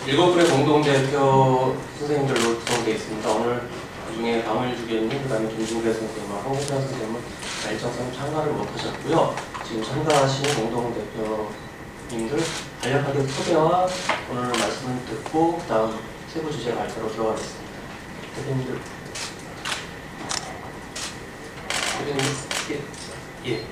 7분의 공동대표 선생님들로 구성되어 있습니다. 오늘 그중에 강을 주교님, 그 다음에 김중배 선생님하고 홍수환 선생님은 일정상 참가를 못하셨고요. 지금 참가하시는 공동대표님들 간략하게 소개와 오늘 말씀을 듣고 그 다음 세부 주제 발표로 들어가겠습니다. 대표님들. 예.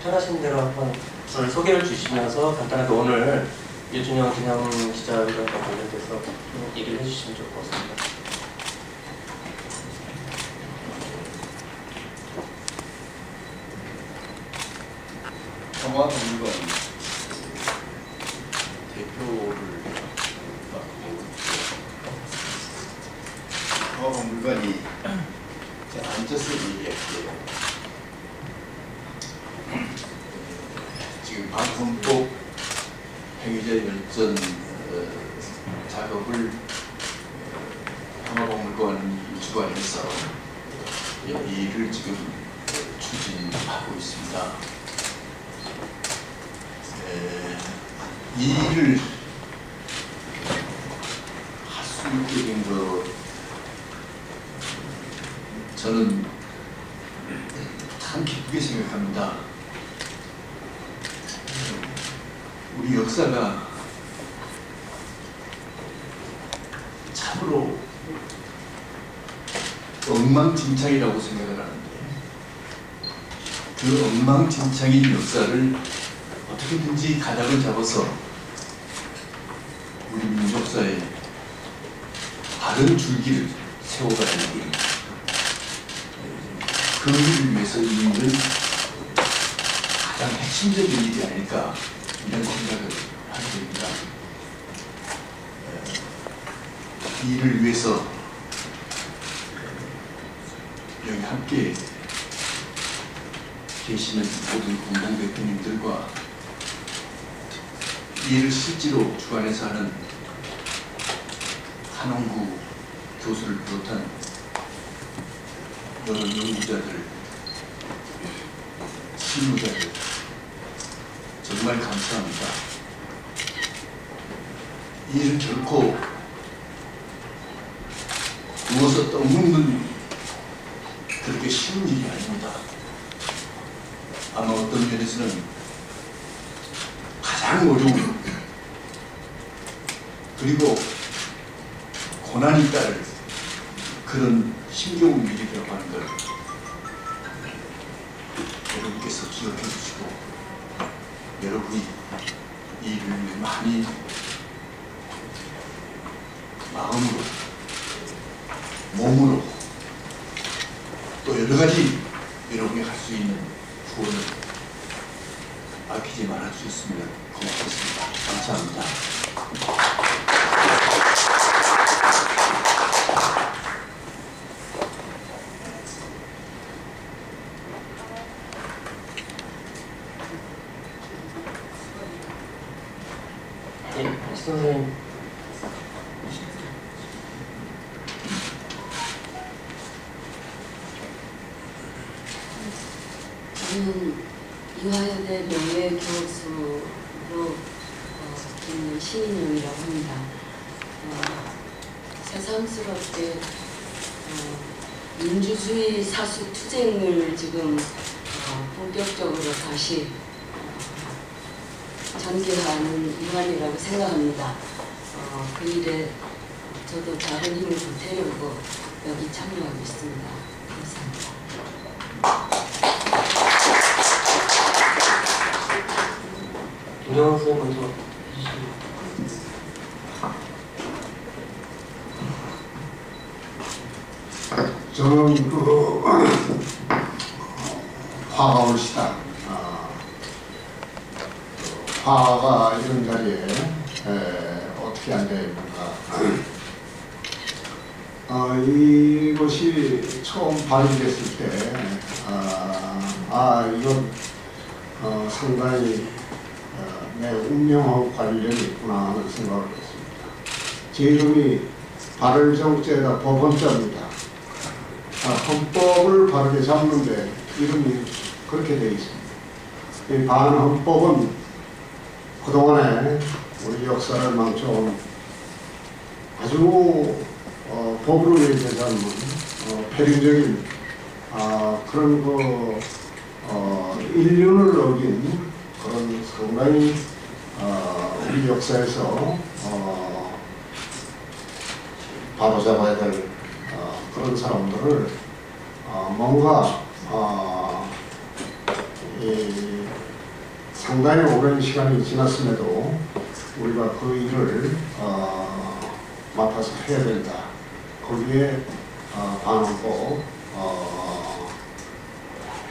편하신 대로 한번 오늘 소개를 주시면서 간단하게 오늘 유준영 기념기자회견과 관련돼서 좀 얘기를 해주시면 좋을 것 같습니다. 평화박물관 대표를 맡고 평화박물관이 앉아서 얘기할게요. 지금 방송법 행위자 열전 작업을 평화박물관 주관해서 일을 지금 추진하고 있습니다. 이 일을 할 수 있게 된 거 저는 참 기쁘게 생각합니다. 우리 역사가 참으로 엉망진창이라고 생각을 하는데 그 엉망진창인 역사를 어떻게든지 가닥을 잡아서 우리 민족사에 바른 줄기를 세워가는 일, 그 일을 위해서 이 일은 가장 핵심적인 일이 아닐까 이런 생각을 하게 됩니다. 이 일을 위해서 여기 함께 계시는 모든 공동대표님들과 이 일을 실제로 주관해서 하는 한홍구 교수를 비롯한 여러 연구자들, 실무자들 정말 감사합니다. 이 일은 결코 누워서 떡 먹는 그렇게 쉬운 일이 아닙니다. 아마 어떤 면에서는 가장 어려운 그리고 고난이 따를 그런 힘겨운 일이라고 하는 걸 여러분께서 기억해 주시고 여러분이 이 일을 많이 마음으로 몸으로 또 여러 가지 여러분이 할 수 있는 후원을 아끼지 말아 주셨으면 고맙겠습니다. 감사합니다. 예, 선생님. 저는 이화여대 명예교수로 있는 신인영이라고 합니다. 새삼스럽게 민주주의 사수 투쟁을 지금 본격적으로 다시 전개하는 일환이라고 생각합니다. 그 일에 저도 작은 힘을 보태려고 여기 참여하고 있습니다. 감사합니다. 김정은 선생님 먼저 해주시면. 저는 화가 올시다. 화가 이런 자리에 어떻게 앉아야 됩니까? 이것이 처음 발의됐을 때 이건 상당히 내 운명하고 관련이 있구나 하는 생각을 했습니다. 제 이름이 발을정자에다 법원자입니다. 헌법을 바르게 잡는데 이름이 그렇게 되어 있습니다. 이 반헌법은 그동안에 우리 역사를 망쳐온 아주 법으로 얘기하자면 패륜적인 그런 인륜을 어긴 그런 상당히 우리 역사에서 바로잡아야 될 그런 사람들을 뭔가 상당히 오랜 시간이 지났음에도 우리가 그 일을 맡아서 해야 된다. 거기에 반응법,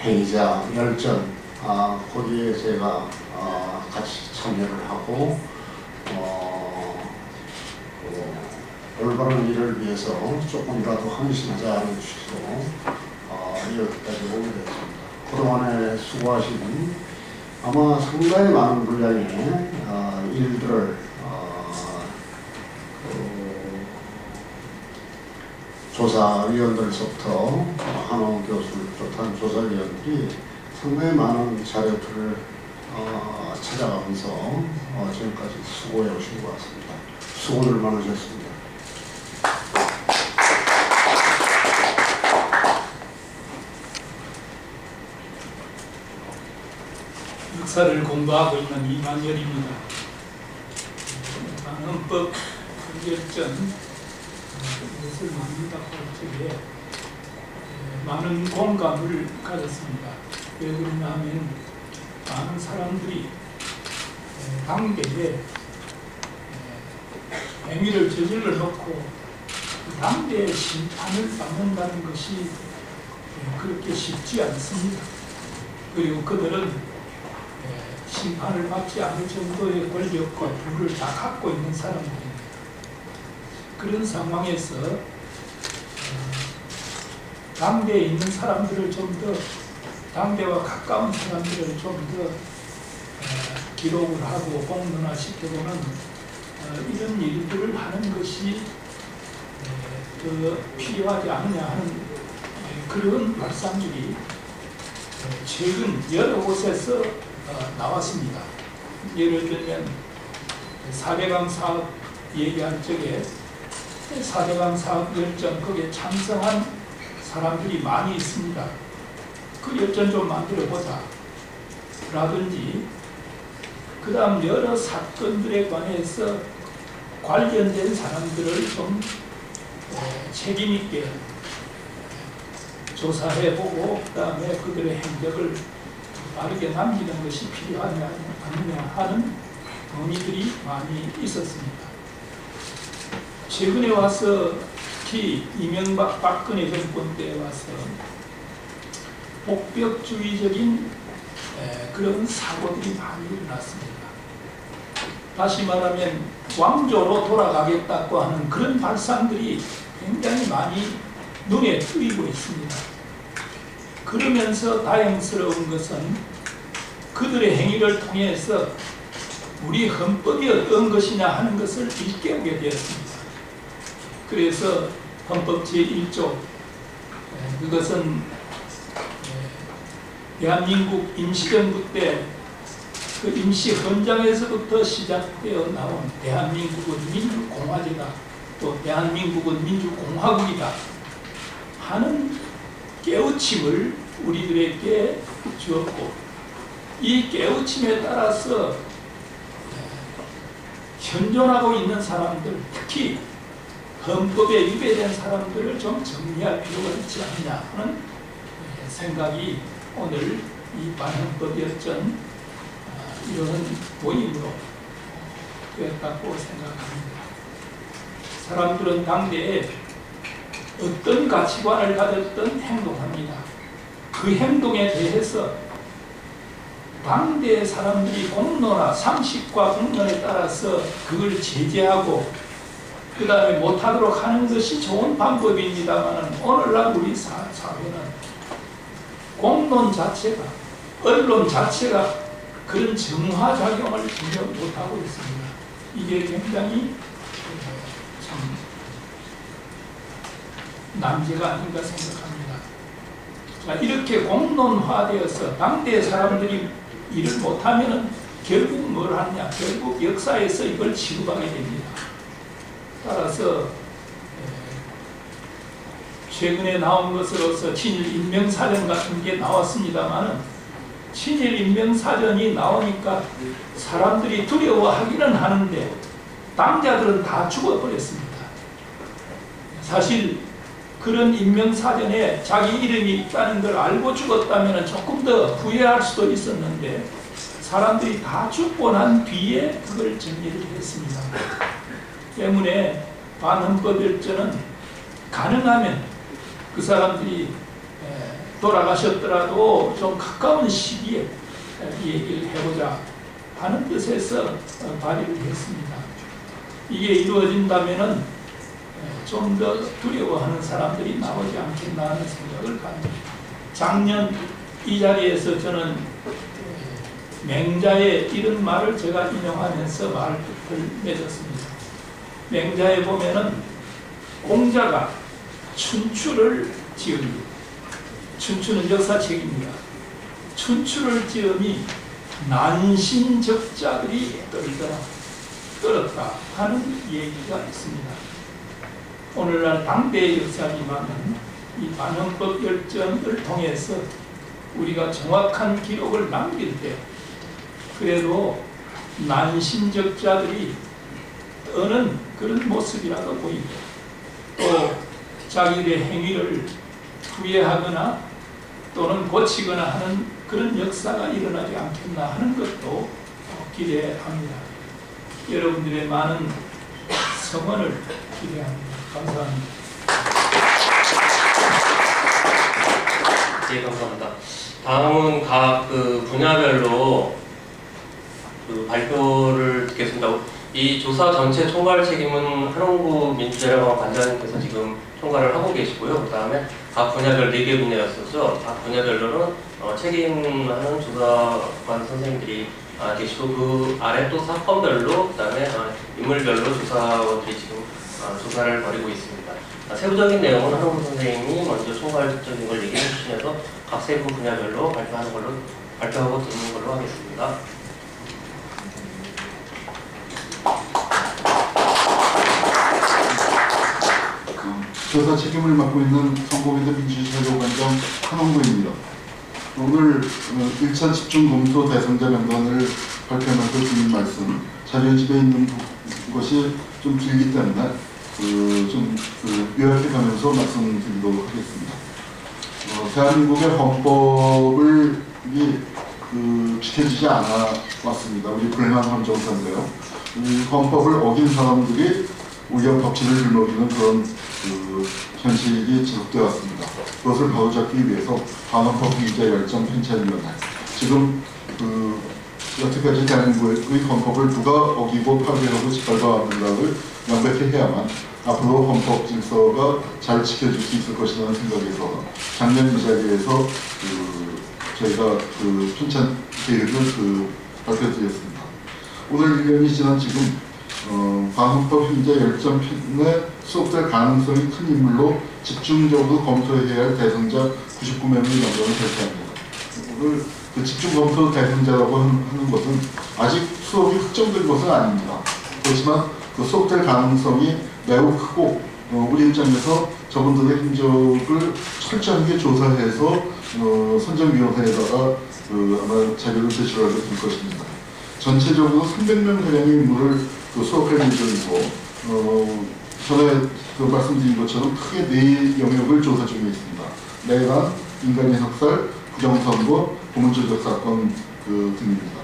행위자, 열전, 거기에 제가 같이 참여를 하고 올바른 일을 위해서 조금이라도 헌신하자는 취지로 여기까지 오게 됐습니다. 그동안에 수고하신 아마 상당히 많은 분량의 일들을 조사위원들로부터 한홍 교수를 비롯한 조사위원들이 상당히 많은 자료들을 찾아가면서 지금까지 수고해 오신 것 같습니다. 수고들 많으셨습니다. 역사를 공부하고 있는 이만열입니다. 헌법 결정 이것을 만든다고 할 적에 많은 공감을 가졌습니다. 왜 그러냐 하면 많은 사람들이 당대에 행위를 저질러 놓고 당대의 심판을 받는다는 것이 그렇게 쉽지 않습니다. 그리고 그들은 심판을 받지 않을 정도의 권력과 부를 다 갖고 있는 사람들입니다. 그런 상황에서 당대에 있는 사람들을 좀 더 당대와 가까운 사람들을 좀 더 기록을 하고 공론화시켜보는 이런 일들을 하는 것이 더 필요하지 않느냐 하는 그런 발상들이 최근 여러 곳에서 나왔습니다. 예를 들면 4대강 사업 얘기할 적에 4대강 사업 열전 거기에 찬성한 사람들이 많이 있습니다. 그 열전 좀 만들어보자 라든지 그 다음 여러 사건들에 관해서 관련된 사람들을 좀 책임있게 조사해보고 그 다음에 그들의 행적을 빠르게 남기는 것이 필요하지 않느냐 하는 논의들이 많이 있었습니다. 최근에 와서 특히 이명박 박근혜 정권 때 와서 복벽주의적인 그런 사고들이 많이 일어났습니다. 다시 말하면 왕조로 돌아가겠다고 하는 그런 발상들이 굉장히 많이 눈에 띄고 있습니다. 그러면서 다행스러운 것은 그들의 행위를 통해서 우리 헌법이 어떤 것이냐 하는 것을 일깨우게 되었습니다. 그래서 헌법 제1조 그것은 대한민국 임시정부 때 그 임시헌장에서부터 시작되어 나온 대한민국은 민주공화제다 또 대한민국은 민주공화국이다 하는 깨우침을 우리들에게 주었고 이 깨우침에 따라서 현존하고 있는 사람들 특히 헌법에 위배된 사람들을 좀 정리할 필요가 있지 않느냐 하는 생각이 오늘 이 반헌법 열전 이런 모임으로 되었다고 생각합니다. 사람들은 당대에 어떤 가치관을 가졌든 행동합니다. 그 행동에 대해서 당대의 사람들이 공론화, 상식과 공론에 따라서 그걸 제재하고 그 다음에 못하도록 하는 것이 좋은 방법입니다만 오늘날 우리 사회는 공론 자체가 언론 자체가 그런 정화작용을 전혀 못하고 있습니다. 이게 굉장히 참 난제가 아닌가 생각합니다. 자, 이렇게 공론화되어서 당대 사람들이 일을 못하면 결국 뭘 하냐? 결국 역사에서 이걸 취급하게 됩니다. 따라서 따라서 최근에 나온 것으로서 친일 인명사전 같은 게 나왔습니다만은 친일 인명사전이 나오니까 사람들이 두려워하기는 하는데 당자들은 다 죽어버렸습니다. 사실 그런 인명사전에 자기 이름이 있다는 걸 알고 죽었다면 조금 더 후회할 수도 있었는데 사람들이 다 죽고 난 뒤에 그걸 정리를 했습니다. 때문에 반헌법일전은 가능하면 그 사람들이 돌아가셨더라도 좀 가까운 시기에 얘기를 해보자 하는 뜻에서 발의를 했습니다. 이게 이루어진다면 좀 더 두려워하는 사람들이 나오지 않겠나 하는 생각을 합니다. 작년 이 자리에서 저는 맹자의 이런 말을 제가 인용하면서 말을 맺었습니다. 맹자에 보면은 공자가 춘추를 지읍니다. 춘추는 역사책입니다. 춘추를 지음이 난신적자들이 떨었다 하는 얘기가 있습니다. 오늘날 당대의 역사지만은 이 반헌법 열전을 통해서 우리가 정확한 기록을 남길 때 그래도 난신적자들이 떠는 그런 모습이라도 보이고 또 자기들의 행위를 후회하거나 또는 고치거나 하는 그런 역사가 일어나지 않겠나 하는 것도 기대합니다. 여러분들의 많은 성원을 기대합니다. 감사합니다. 네, 감사합니다. 다음은 각 분야별로 발표를 듣겠습니다. 이 조사 전체 총괄 책임은 한홍구 민주재래관 관장님께서 지금 총괄을 하고 계시고요. 그 다음에 각 분야별 4개 분야였었죠. 각 분야별로는 책임하는 조사관 선생님들이 계시고 그 아래 또 사건별로 그 다음에 인물별로 조사원들이 지금 조사를 벌이고 있습니다. 세부적인 내용은 한홍구 선생님이 먼저 총괄적인 걸 얘기해 주시면서 각 세부 분야별로 발표하고 듣는 걸로 하겠습니다. 조사 책임을 맡고 있는 성공회대 민주재래관장 한홍구입니다. 오늘 1차 집중검토 대상자 명단을 발표하면서 드린 말씀, 자료에 있는 것이 좀 길기 때문에 요약해가면서 말씀드리도록 하겠습니다. 대한민국의 헌법을 지켜지지 않아 왔습니다. 우리 불행한 정사인데요. 이 헌법을 어긴 사람들이 오히려 덕치를 들먹이는 그런 현실이 지속되어 왔습니다. 그것을 바로잡기 위해서 반헌법 피의자 열정 편찬위원회, 지금 여태까지 대한민국의 헌법을 누가 어기고 파괴하고 짓밟아왔는가를 명백히 해야만 앞으로 헌법 질서가 잘 지켜질 수 있을 것이라는 생각에서 작년 이 자리에서 저희가 편찬 계획을 발표드렸습니다. 오늘 1년이 지난 지금 반헌법 피의자 열정편에 수록될 가능성이 큰 인물로 집중적으로 검토해야 할 대상자 99명의 명단을 발표합니다. 오늘 집중 검토 대상자라고 하는 것은 아직 수록이 확정된 것은 아닙니다. 그렇지만 수록될 가능성이 매우 크고 우리 입장에서 저분들의 흔적을 철저하게 조사해서 선정위원회에다가 아마 자료를 제출하게 될 것입니다. 전체적으로 300명 가량의 인물을 수록할 예정이고 전에 말씀드린 것처럼 크게 4 영역을 조사 중에 있습니다. 내란, 인간의 학살, 부정선거, 고문조작 사건 등입니다.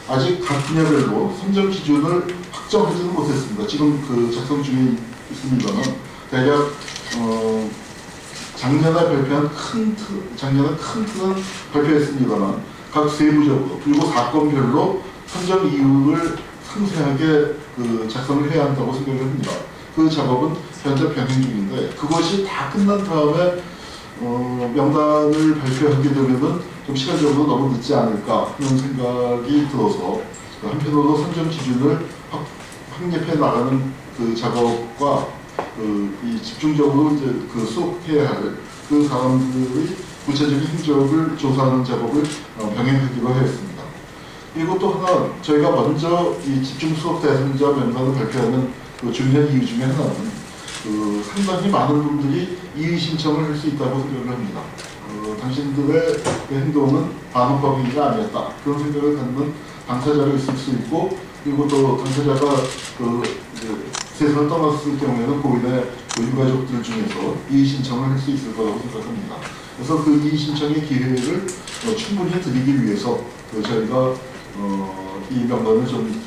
아직 각 분야별로 선정 기준을 확정하지는 못했습니다. 지금 작성 중에 있습니다만 대략 작년에 발표한 작년에 큰 틀은 발표했습니다만 각 세부적으로 그리고 사건별로 선정 이유를 상세하게 작성을 해야 한다고 생각을 합니다. 그 작업은 현재 병행 중인데 그것이 다 끝난 다음에 명단을 발표하게 되면은 좀 시간적으로 너무 늦지 않을까 하는 생각이 들어서 한편으로 선정 기준을 확립해 나가는 작업과 이 집중적으로 이제 수록해야 할 그 사람들의 구체적인 행적을 조사하는 작업을 병행하기로 하였습니다. 그리고 또 하나 저희가 먼저 이 집중 수록 대상자 명단을 발표하는 그 중요한 이유 중에 하나는 상당히 많은 분들이 이의 신청을 할 수 있다고 생각을 합니다. 당신들의 그 행동은 반헌법 행위가 아니었다, 그런 생각을 갖는 당사자가 있을 수 있고, 그리고 또 당사자가 세상을 떠났을 경우에는 고인의 유가족들 중에서 이의 신청을 할 수 있을 거라고 생각합니다. 그래서 그 이의 신청의 기회를 충분히 드리기 위해서 저희가 이 명단을 좀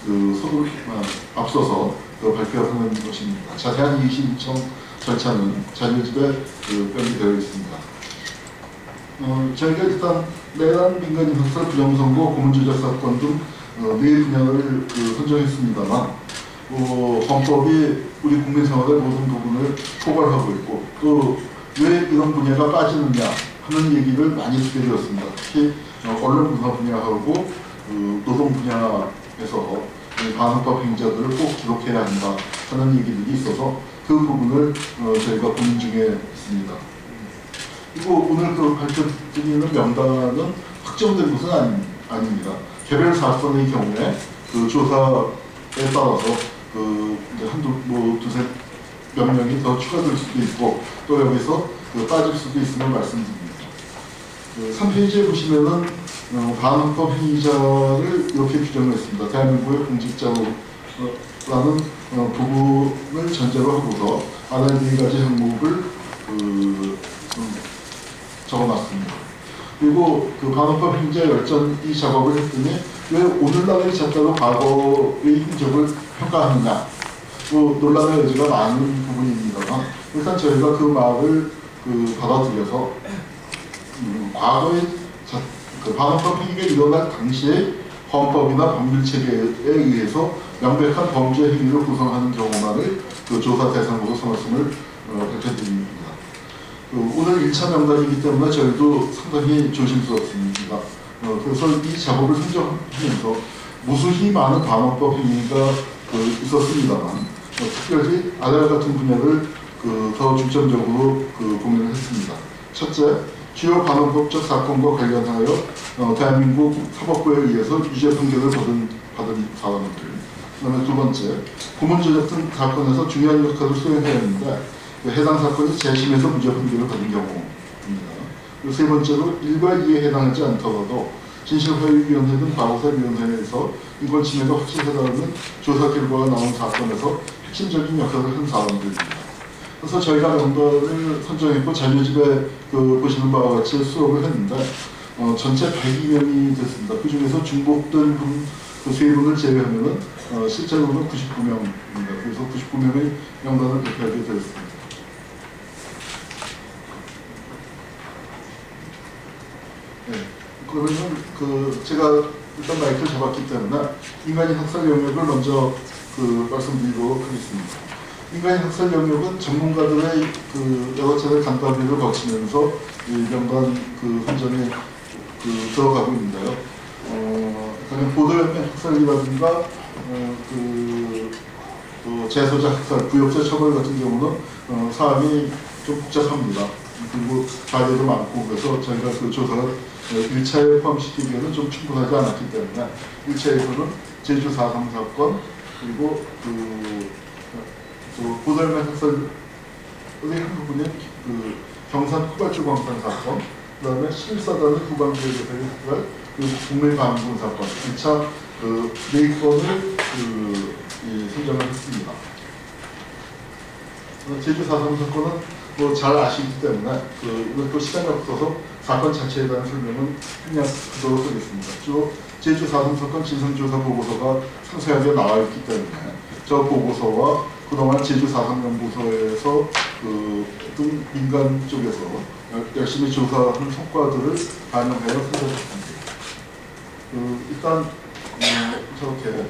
앞서서 발표하는 것입니다. 자세한 이의 신청 절차는 자료집에标記되어 있습니다. 저희가 일단 내란 민간인 학살 부정선고 고문조작 사건 등 4 분야를 선정했습니다만, 헌법이 우리 국민 생활의 모든 부분을 포괄하고 있고, 또 왜 이런 분야가 빠지느냐 하는 얘기를 많이 듣게 되었습니다. 특히 언론 문화 분야하고 노동 분야에서 반헌법 행위자들을 꼭 기록해야 한다 하는 얘기들이 있어서 그 부분을 저희가 고민 중에 있습니다. 그리고 오늘 발표드리는 명단은 확정된 것은 아닙니다. 개별 사건의 경우에 조사에 따라서 두세 몇 명이 더 추가될 수도 있고, 또 여기서 빠질 수도 있음을 말씀드립니다. 3페이지에 보시면은 반헌법 행위자를 이렇게 규정을 했습니다. 대한민국의 공직자라는 부분을 전제로 하고서 아래 4가지 항목을 적어놨습니다. 그리고 반헌법 행위자 열전 이 작업을 했더니 왜 오늘날의 작가로 과거의 흔적을 평가하느냐, 논란의 여지가 많은 부분입니다만, 일단 저희가 그 말을 받아들여서 과거의 반헌법 행위가 일어날 당시에 헌법이나 법률체계에 의해서 명백한 범죄 행위를 구성하는 경우만을 조사 대상으로 삼았음을 밝혀드립니다. 오늘 1차 명단이기 때문에 저희도 상당히 조심스럽습니다. 그래서 이 작업을 선정하면서 무수히 많은 반헌법 행위가 있었습니다만, 특별히 아래 같은 분야를 더 중점적으로 고민을 했습니다. 첫째, 주요 반헌법적 사건과 관련하여 대한민국 사법부에 의해서 유죄 판결을 받은 사람들. 그다음에 2번째, 고문조작 등 사건에서 중요한 역할을 수행해야 하는데 해당 사건이 재심에서 무죄 판결을 받은 경우입니다. 그리고 3번째로 1과 2에 해당하지 않더라도 진실화해위원회 등 과거사위원회에서 인권침해가 확실하다는 조사 결과가 나온 사건에서 핵심적인 역할을 한 사람들입니다. 그래서 저희가 명단을 선정했고 자료집에 보시는 바와 같이 수업을 했는데 전체 102명이 됐습니다. 그 중에서 중복된 분 3분을 제외하면 실제로는 99명입니다. 그래서 99명의 명단을 발표하게 되었습니다. 네. 그러면 제가 일단 마이크를 잡았기 때문에 인간인 학살 영역을 먼저 말씀드리도록 하겠습니다. 인간인 학살 영역은 전문가들의 여러 차례 간담회를 거치면서 이 명단 선정에 들어가고 있는데요. 보도연맹 학살이라든가 재소자 학살, 부역자 처벌 같은 경우는 사안이 좀 복잡합니다. 그리고 자료도 많고, 그래서 저희가 조사를 1차에 포함시키기에는 좀 충분하지 않았기 때문에 1차에서는 제주 4.3 사건, 그리고 보도연맹 학살의 한 부분인 경산 코발트 광산 사건, 그 다음에 11사단의 후방지역에서의 학살, 그리고 국내 방문 사건, 1차 4건을 선정을 했습니다. 제주 4.3 사건은 잘 아시기 때문에 이것도 시간이 없어서 사건 자체에 대한 설명은 그냥 하도록 하겠습니다. 주로 제주 4.3 사건 진상조사 보고서가 상세하게 나와 있기 때문에 저 보고서와 그동안 제주 4.3 연구소에서 등 민간 쪽에서 열심히 조사한 성과들을 반영하여 선정했습니다. 일단 저렇게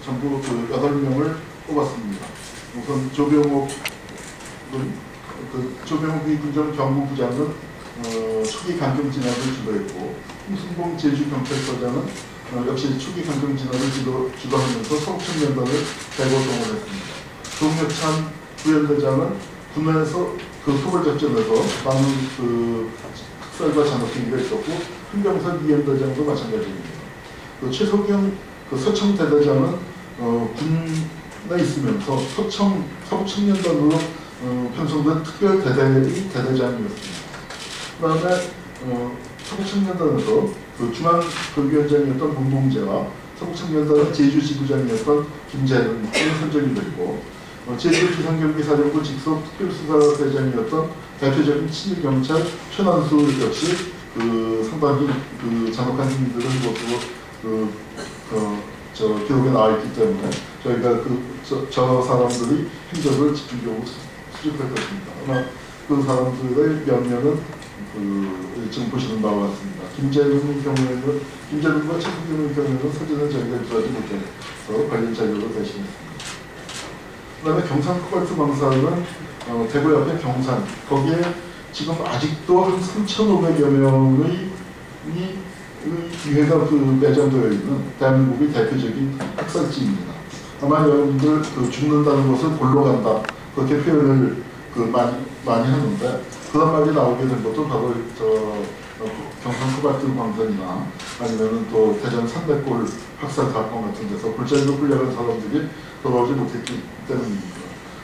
전부 8명을 뽑았습니다. 우선 조병옥 위군정 경무부장은 초기 강경 진압을 주도했고, 홍순봉 제주경찰서장은 역시 초기 강경 진압을 주도하면서 서북청년단을 대거 동원했습니다. 동혁찬 부연대장은 군에서 토벌작전에서 많은 학살과 잔혹행위가 있었고, 흥병선 이연대장도 마찬가지입니다. 최석영 서청대대장은 군 있으면서 서부 청년단으로 편성된 특별 대대의 대대장이었습니다. 그 다음에 서부 청년단에서 그 중앙교육위원장이었던 문봉재와 서부 청년단의 제주 지부장이었던 김재현이 선정이 됐고, 제주 비상경비사령부 직속 특별수사대장이었던 대표적인 친일경찰 최난수 역시 상당히 잔혹한 행위들을 것으로 기록에 나와 있기 때문에 저희가 저 사람들의 행적을 집중적으로 수집할 것입니다. 아마 그 사람들의 몇 명은 지금 보시는 바와 같습니다. 김재동과 최승균의 경우에는 사진을 저희가 유사하지 못해서 관련 자료로 대신했습니다. 그 다음에 경산 코발트 방사는 대구 옆에 경산, 거기에 지금 아직도 한 3,500여 명의 유해가 매장되어 있는 대한민국의 대표적인 학살지입니다. 아마 여러분들 죽는다는 것을 볼로 간다, 그렇게 표현을 많이 하는데, 그런 말이 나오게 된 것도 바로 경산 코발트 방사이나 아니면은 또 대전 300골 학살 사건 같은 데서 골짜기로 끌려간 사람들이 돌아오지 못했기 때문입니다.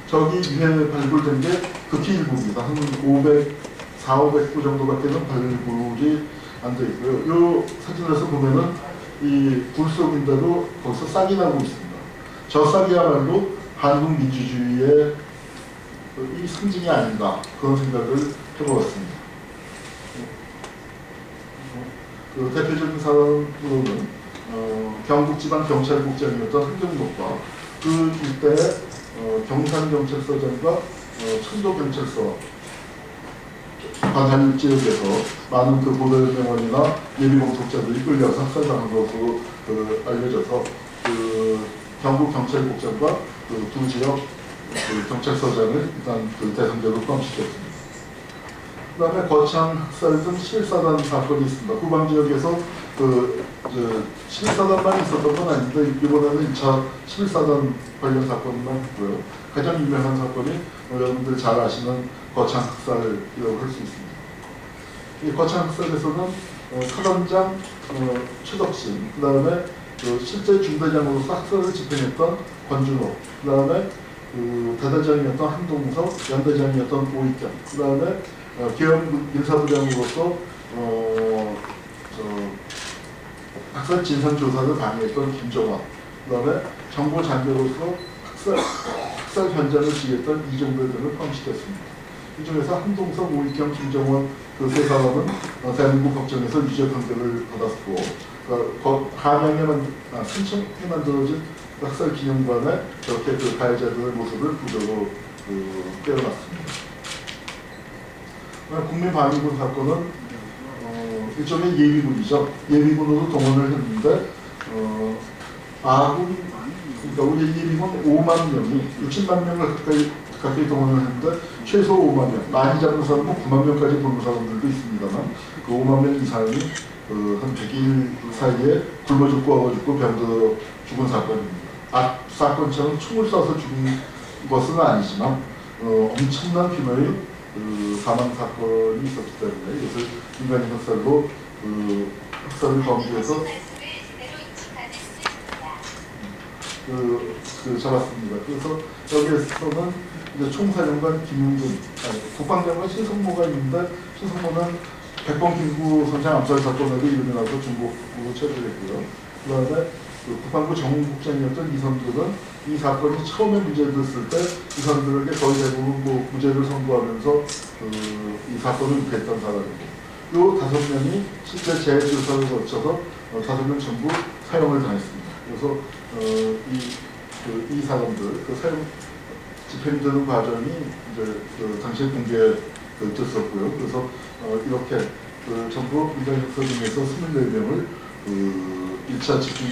저기 유해 발굴된 게 극히 일부입니다. 한 500구 정도밖에는 발굴이 안 돼 있고요. 이 사진에서 보면은 이 굴 속인데도 거기서 싹이 나고 있습니다. 저 싹이야말로 한국 민주주의의 이 상징이 아닌가, 그런 생각을 해보았습니다. 대표적인 사람으로는 경북지방경찰국장이었던 한경록과 그 일대의 경산경찰서장과 천도경찰서 관할 지역에서 많은 보도병원이나 예비공소자들이 끌려서 학살당한 것으로 알려져서 경북경찰국장과 두 지역 경찰서장을 일단 대상자로 포함시켰습니다. 그 다음에 거창 학살 등 실사단 사건이 있습니다. 후방지역에서 실사단만 있었던 건 아닌데 이번에는 2차 실사단 관련 사건만 있고요. 가장 유명한 사건이 여러분들 잘 아시는 거창 학살이라고 할 수 있습니다. 이 거창 학살에서는 사단장 최덕신, 그 다음에 실제 중대장으로서 학살을 집행했던 권준호, 그 다음에 대대장이었던 한동석, 연대장이었던 오익경, 그 다음에 기업 인사부장으로서 학살 진상 조사를 방해했던 김정환, 그 다음에 정보 장교로서 학살 현장을 지휘했던 이종배 등을 포함시켰습니다. 이 중에서 한동석, 오익경, 김정환 그 세 사람은 대한민국 법정에서 유죄 판결을 받았고, 한양에 순천에 만들어진 학살 기념관에 저렇게 가해자들의 모습을 부적으로 떼어놨습니다. 국민방위군 사건은 일종의 예비군이죠. 예비군으로 동원을 했는데 아군, 그러니까 우리 예비군 5만 명이 60만 명을 가까이 동원을 했는데 최소 5만 명, 많이 잡은 사람은 9만 명까지 보는 사람들도 있습니다만 그 5만 명 이상이 한 100일 사이에 굶어 죽고 죽고 병들어 죽은 사건입니다. 사건처럼 총을 쏴서 죽은 것은 아니지만 엄청난 규모의 사망 사건이 있었기 때문에 이것을 인간의 학살로 학살을 범죄해서 잡았습니다. 그래서 여기에서는 이제 총사령관 김웅준, 국방장관 신성모가 있는데 신성모는 백범 김구 선장 암살 사건으로 이름이 나서 중국으로 처리했고요. 그 다음에 국방부 정무국장이었던 이선들은 이 사건이 처음에 무죄됐을 때 이선들에게 거의 대부분 무죄를 선고하면서 이 사건을 유폐했던 사람이고, 요 5명이 실제 재조사를 거쳐서 5명 전부 사형을 당했습니다. 그래서 이 사람들 사형 집행되는 과정이 이제 당시에 공개됐었고요. 그래서 이렇게 전부 민간혁서 중에서 24명을 1차 집중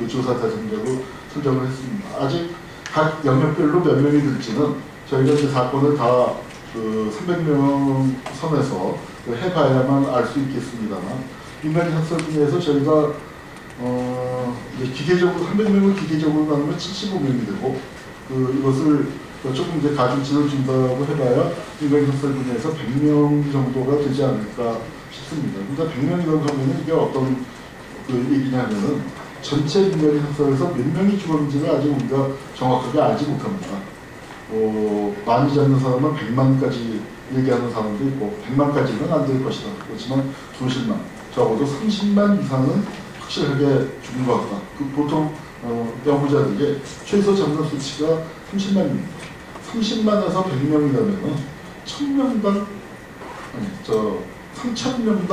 조사 대상자로 선정을 했습니다. 아직 각 영역별로 몇 명이 될지는 저희가 이제 사건을 다 300명 선에서 해봐야만 알 수 있겠습니다만, 민간혁서 중에서 저희가 이제 기계적으로 300명을 기계적으로 나누면 75명이 되고, 이것을 조금 이제 가중치를 준다고 해봐야 민간혁서 분야에서 100명 정도가 되지 않을까 싶습니다. 그러니까 100명이라고 하면 이게 어떤 얘기냐면은 전체 인간이 학살에서 몇 명이 죽었는지는 아직 우리가 정확하게 알지 못합니다. 많이 잡는 사람은 100만까지 얘기하는 사람도 있고 100만까지는 안 될 것이다. 그렇지만 수십만, 적어도 30만 이상은 확실하게 죽은 것 같다. 보통 연구자들이 최소 잡는 수치가 30만입니다. 30만에서 100명이라면 1000명당 3000명당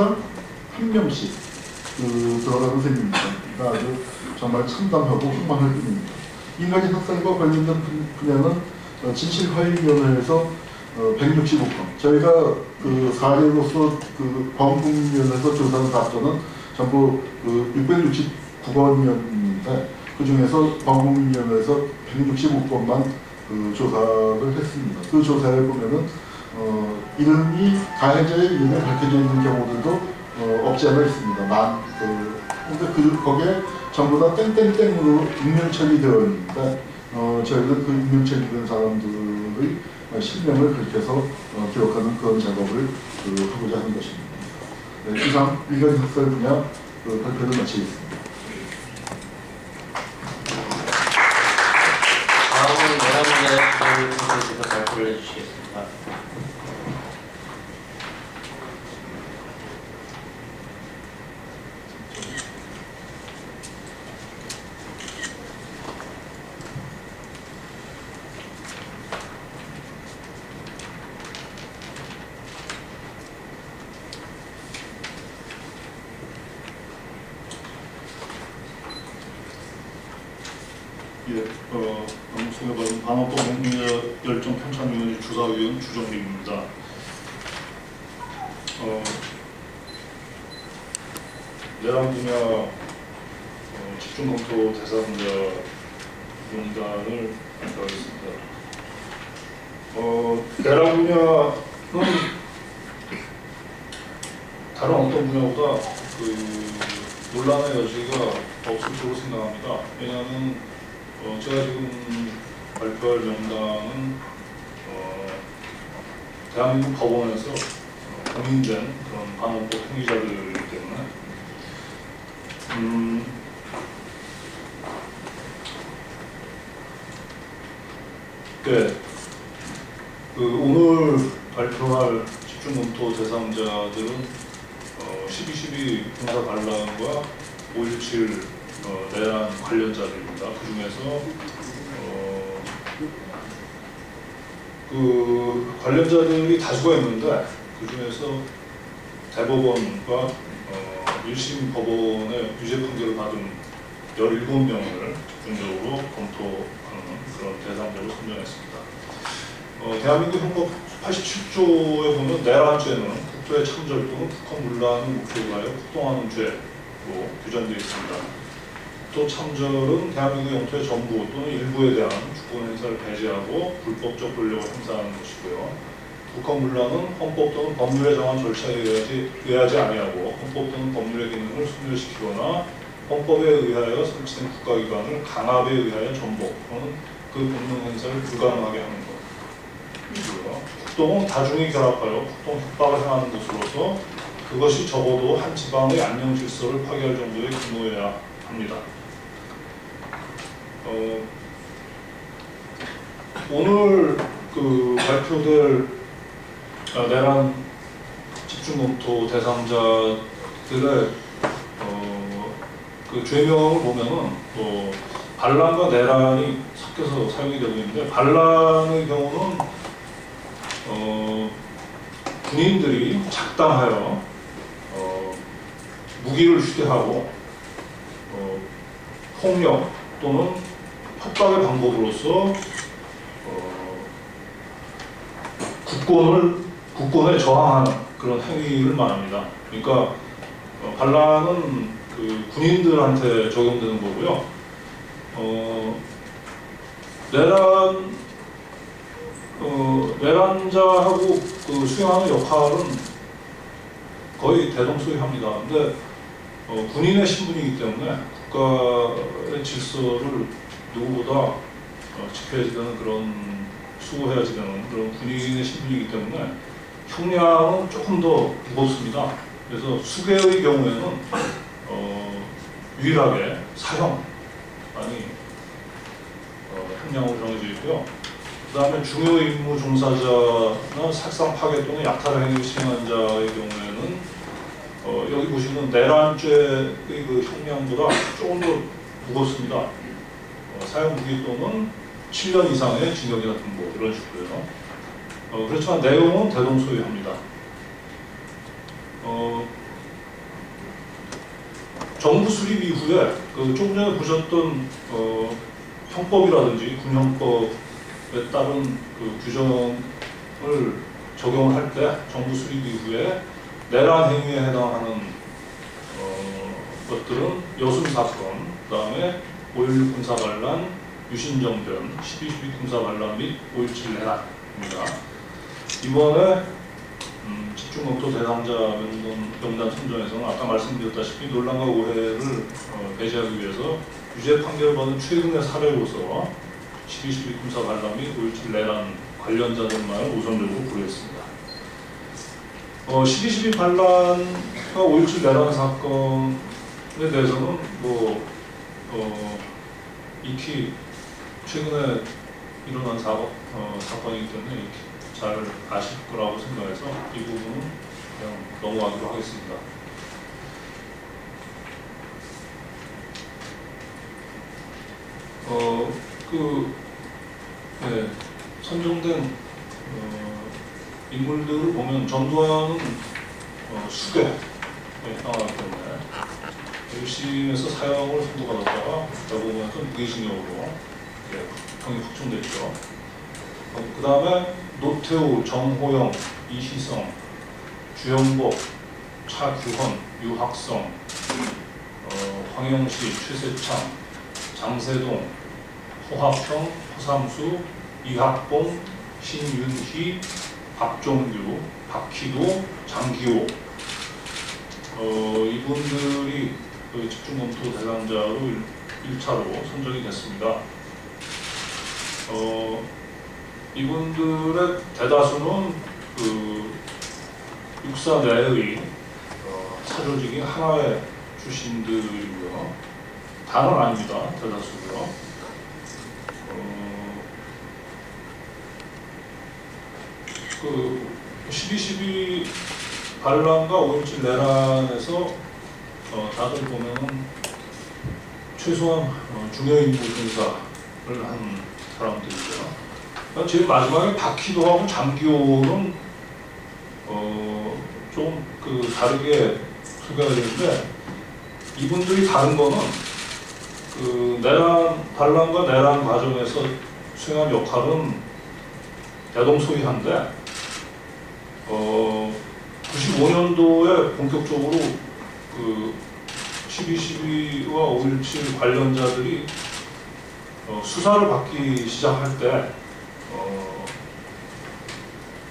1명씩 들어가는 셈입니다. 그러니까 아주 정말 참담하고 흥망할 뿐입니다. 인간의 학살과 관련된 분야는 진실화해위원회에서 165건, 저희가 사례로서 범국위원회에서 조사한 답변은 전부 669건이었는데 그 중에서 범국위원회에서 165건만 조사를 했습니다. 그 조사에 보면은 이름이 가해자의 이름이 밝혀져 있는 경우들도 없지 않아 있습니다. 근데 거기에 전부 다 땡땡땡으로 익명 처리되어 있는데 저희는 그 익명 처리된 사람들의 실명을 그렇게 해서 기록하는 그런 작업을 하고자 하는 것입니다. 네, 이상 인간 학살 분야 발표를 마치겠습니다. 다음은 내란문제 교수께서 발표를 해주시겠습니다. 소개받은 반어법 핵무역 열정 편찬위원회 주사위원 주정림입니다. 내란 분야 집중 검토 대상자 명단을 발표하겠습니다. 내란 분야는 다른 어떤 분야보다 논란의 여지가 없을 거로 생각합니다. 왜냐하면 제가 지금 발표할 명단은 대한민국 법원에서 공인된 그런 반헌법 행위자들이기 때문에 네, 오늘 발표할 집중검토 대상자들은 12.12 군사반란과 5.17 내란 관련자들입니다. 그 중에서 관련자들이 다수가 있는데 그 중에서 대법원과 1심 법원의 유죄 판결을 받은 17명을 집중적으로 검토하는 그런 대상자로 선정했습니다. 대한민국 헌법 87조에 보면 내란죄는 국토의 참절 또는 국헌 문란을 목적으로 하여 폭동하는 죄로 규정되어 있습니다. 국토 참절은 대한민국 영토의 전부 또는 일부에 대한 주권 행사를 배제하고 불법적 권력을 행사하는 것이고요. 국헌 문란은 헌법 또는 법률에 정한 절차에 의하지 아니하고 헌법 또는 법률의 기능을 소멸시키거나 헌법에 의하여 설치된 국가기관을 강압에 의하여 전복 또는 그 본능 행사를 불가능하게 하는 것이고요. 국동은 다중이 결합하여 국동 협박을 행하는 것으로서 그것이 적어도 한 지방의 안녕 질서를 파괴할 정도의 규모여야 합니다. 오늘 발표될 내란 집중검토 대상자들의 죄명을 보면은 반란과 내란이 섞여서 사용이 되고 있는데, 반란의 경우는 군인들이 작당하여 무기를 휴대하고 폭력 또는 협박의 방법으로서 국권에 저항하는 그런 행위를 말합니다. 그러니까 반란은 군인들한테 적용되는 거고요. 내란자하고 수행하는 역할은 거의 대동소이합니다. 근데 군인의 신분이기 때문에 국가의 질서를 누구보다 지켜야지 되는 그런, 수호해야지 되는 그런 군인의 신분이기 때문에 형량은 조금 더 무겁습니다. 그래서 수괴의 경우에는 유일하게 사형이 형량으로 정해져 있고요. 그 다음에 중요 임무 종사자나 색상 파괴 또는 약탈 행위 시행한 자의 경우에는 여기 보시면 내란죄의 그 형량보다 조금 더 무겁습니다. 사형 무기 또는 7년 이상의 징역이나 등보 이런 식으로요. 그렇지만 내용은 대동소이합니다. 정부 수립 이후에 조금 전에 보셨던 형법이라든지 군형법에 따른 그 규정을 적용을 할 때 정부 수립 이후에 내란 행위에 해당하는 것들은 여순 사건, 그 다음에 5.16 군사반란, 유신정변, 12.12 군사반란 및 5.17 내란입니다. 이번에 집중검토 대상자 명단 선정에서는 아까 말씀드렸다시피 논란과 오해를 배제하기 위해서 유죄 판결을 받은 최근의 사례로서 12.12 군사반란 및 5.17 내란 관련자들만을 우선적으로 고려했습니다. 12.12 반란과 5.17 내란 사건에 대해서는 익히 최근에 일어난 사건이기 때문에 익히 잘 아실 거라고 생각해서 이 부분은 그냥 넘어가기로 하겠습니다. 선정된 인물들을 보면 전두환은 수괴에 해당하기 때문에 1심에서 사형을 선고받았다가 대법원에서 무기징역으로 형이 확정됐죠. 그 다음에 노태우, 정호영, 이희성, 주영복, 차규헌, 유학성, 황영시, 최세창, 장세동, 허학형, 허삼수, 이학봉, 신윤희, 박종규, 박희도, 장기호 이분들이 집중검토 대상자로 1차로 선정이 됐습니다. 이분들의 대다수는 육사 내의 사조직인 하나의 출신들이고요. 다는 아닙니다. 대다수고요. 12.12 반란과 5.17 내란에서 다들 보면은 최소한 중요 임무 종사를 한 사람들이고요. 제일 마지막에 박희도하고 장기호는 좀 다르게 소개가 되는데 이분들이 다른 거는 반란과 내란 과정에서 수행한 역할은 대동소이한데 95년도에 본격적으로 12.12와 5.17 관련자들이 수사를 받기 시작할 때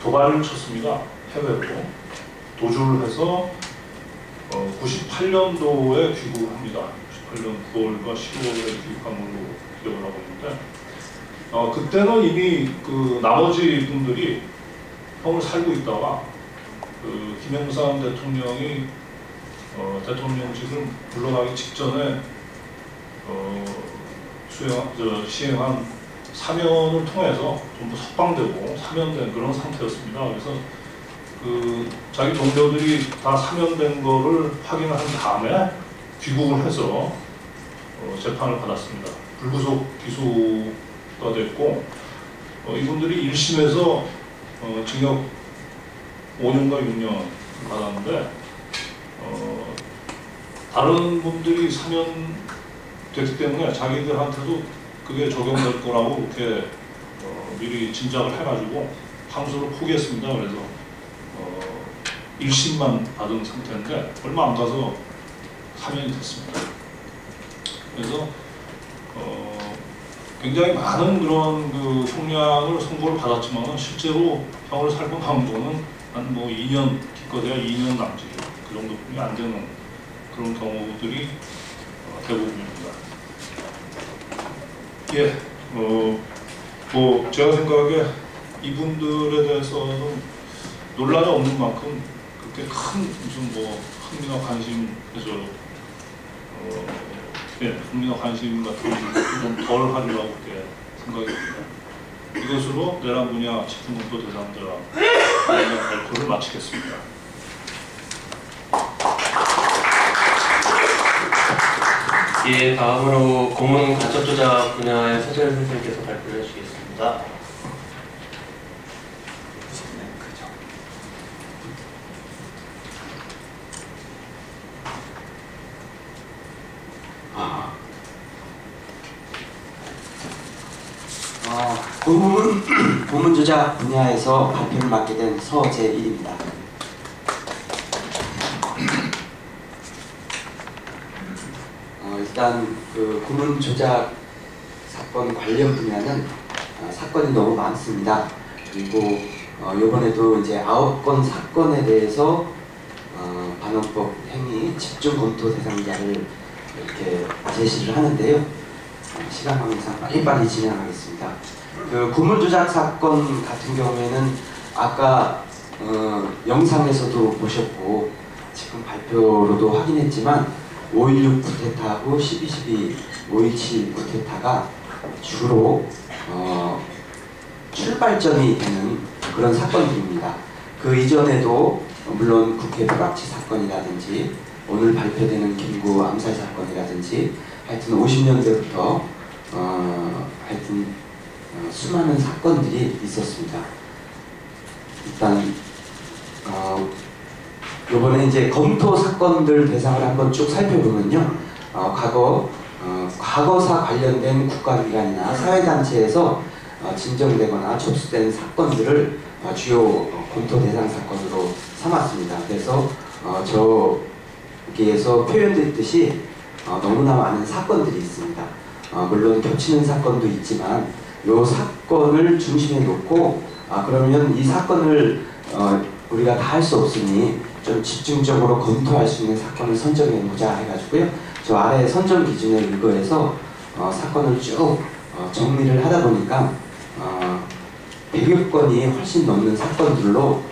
도발을 쳤습니다. 해외로 도주를 해서 98년도에 귀국을 합니다. 98년 9월과 10월에 귀국한 걸로 기억을 하고 있는데 그때는 이미 나머지 분들이 형을 살고 있다가 김영삼 대통령이 대통령직을 물러나기 직전에 시행한 사면을 통해서 전부 석방되고 사면된 그런 상태였습니다. 그래서 자기 동료들이 다 사면된 거를 확인을 한 다음에 귀국을 해서 재판을 받았습니다. 불구속 기소가 됐고 이분들이 1심에서 징역 5년과 6년을 받았는데 다른 분들이 사면됐기 때문에 자기들한테도 그게 적용될 거라고 이렇게 미리 짐작을 해가지고 항소를 포기했습니다. 그래서 1심만 받은 상태인데 얼마 안 가서 사면이 됐습니다. 그래서 굉장히 많은 그런 형량을 선고를 받았지만 실제로 형을 살고 나온 거는 한 2년, 기껏해야 2년 남짓 그 정도뿐이 안 되는 그런 경우들이 대부분입니다. 예, 제가 생각에 이분들에 대해서는 논란이 없는 만큼 그렇게 큰 무슨 흥미나 관심에서 국민의 관심 같은 것도 좀 덜 하리라고 그렇게 생각이 듭니다. 이것으로 내란 분야 집중검토 대상자 발표를 마치겠습니다. 예, 다음으로 고문 간첩 조작 분야의 서재열 선생님께서 발표를 해주시겠습니다. 고문 조작 분야에서 발표를 맡게 된 서재일입니다. 일단 그 고문 조작 사건 관련 분야는 사건이 너무 많습니다. 그리고 이번에도 이제 9건 사건에 대해서 반환법 행위 집중 검토 대상자를 이렇게 제시를 하는데요. 시간 관계상 빨리빨리 진행하겠습니다. 그 고문 조작 사건 같은 경우에는 아까 영상에서도 보셨고 지금 발표로도 확인했지만 5.16 쿠데타하고 12.12, 5.27 쿠데타가 주로 출발점이 되는 그런 사건들입니다. 그 이전에도 물론 국회 불합치 사건이라든지 오늘 발표되는 김구 암살 사건이라든지 하여튼 50년대부터 하여튼 수많은 사건들이 있었습니다. 일단 이번에 이제 검토 사건들 대상을 한번 쭉 살펴보면요, 과거사 관련된 국가기관이나 사회단체에서 진정되거나 접수된 사건들을 주요 검토 대상 사건으로 삼았습니다. 그래서 저기에서 표현됐듯이 너무나 많은 사건들이 있습니다. 물론 겹치는 사건도 있지만 이 사건을 중심에 놓고 그러면 이 사건을 우리가 다 할 수 없으니 좀 집중적으로 검토할 수 있는 사건을 선정해보자 해가지고요. 저 아래 선정 기준에 의거해서 사건을 쭉 정리를 하다 보니까 100여 건이 훨씬 넘는 사건들로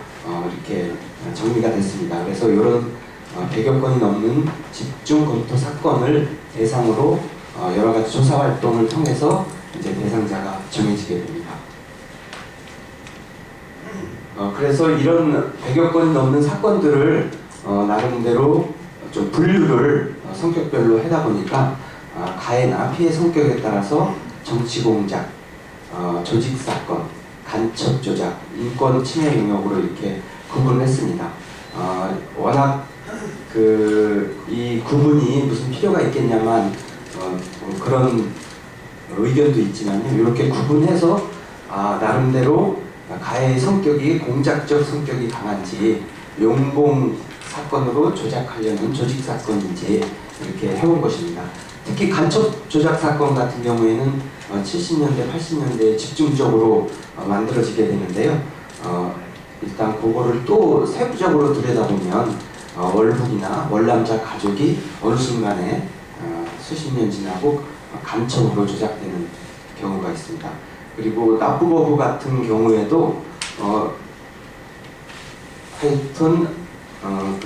이렇게 정리가 됐습니다. 그래서 이런 100여 건이 넘는 집중 검토 사건을 대상으로 여러 가지 조사 활동을 통해서 이제 대상자가 정해지게 됩니다. 그래서 이런 100여 건이 넘는 사건들을 나름대로 좀 분류를 성격별로 하다 보니까 가해나 피해 성격에 따라서 정치공작, 조직사건, 간첩조작, 인권 침해 영역으로 이렇게 구분했습니다. 워낙 이 구분이 무슨 필요가 있겠냐만 그런 의견도 있지만요. 이렇게 구분해서 나름대로 가해의 성격이 공작적 성격이 강한지 용봉 사건으로 조작하려는 조직 사건인지 이렇게 해온 것입니다. 특히 간첩 조작 사건 같은 경우에는 70년대, 80년대에 집중적으로 만들어지게 되는데요. 일단 그거를 또 세부적으로 들여다보면 월북이나 월남자 가족이 어느 순간에 수십 년 지나고 간첩으로 조작되는 경우가 있습니다. 그리고 납부거부 같은 경우에도 하여튼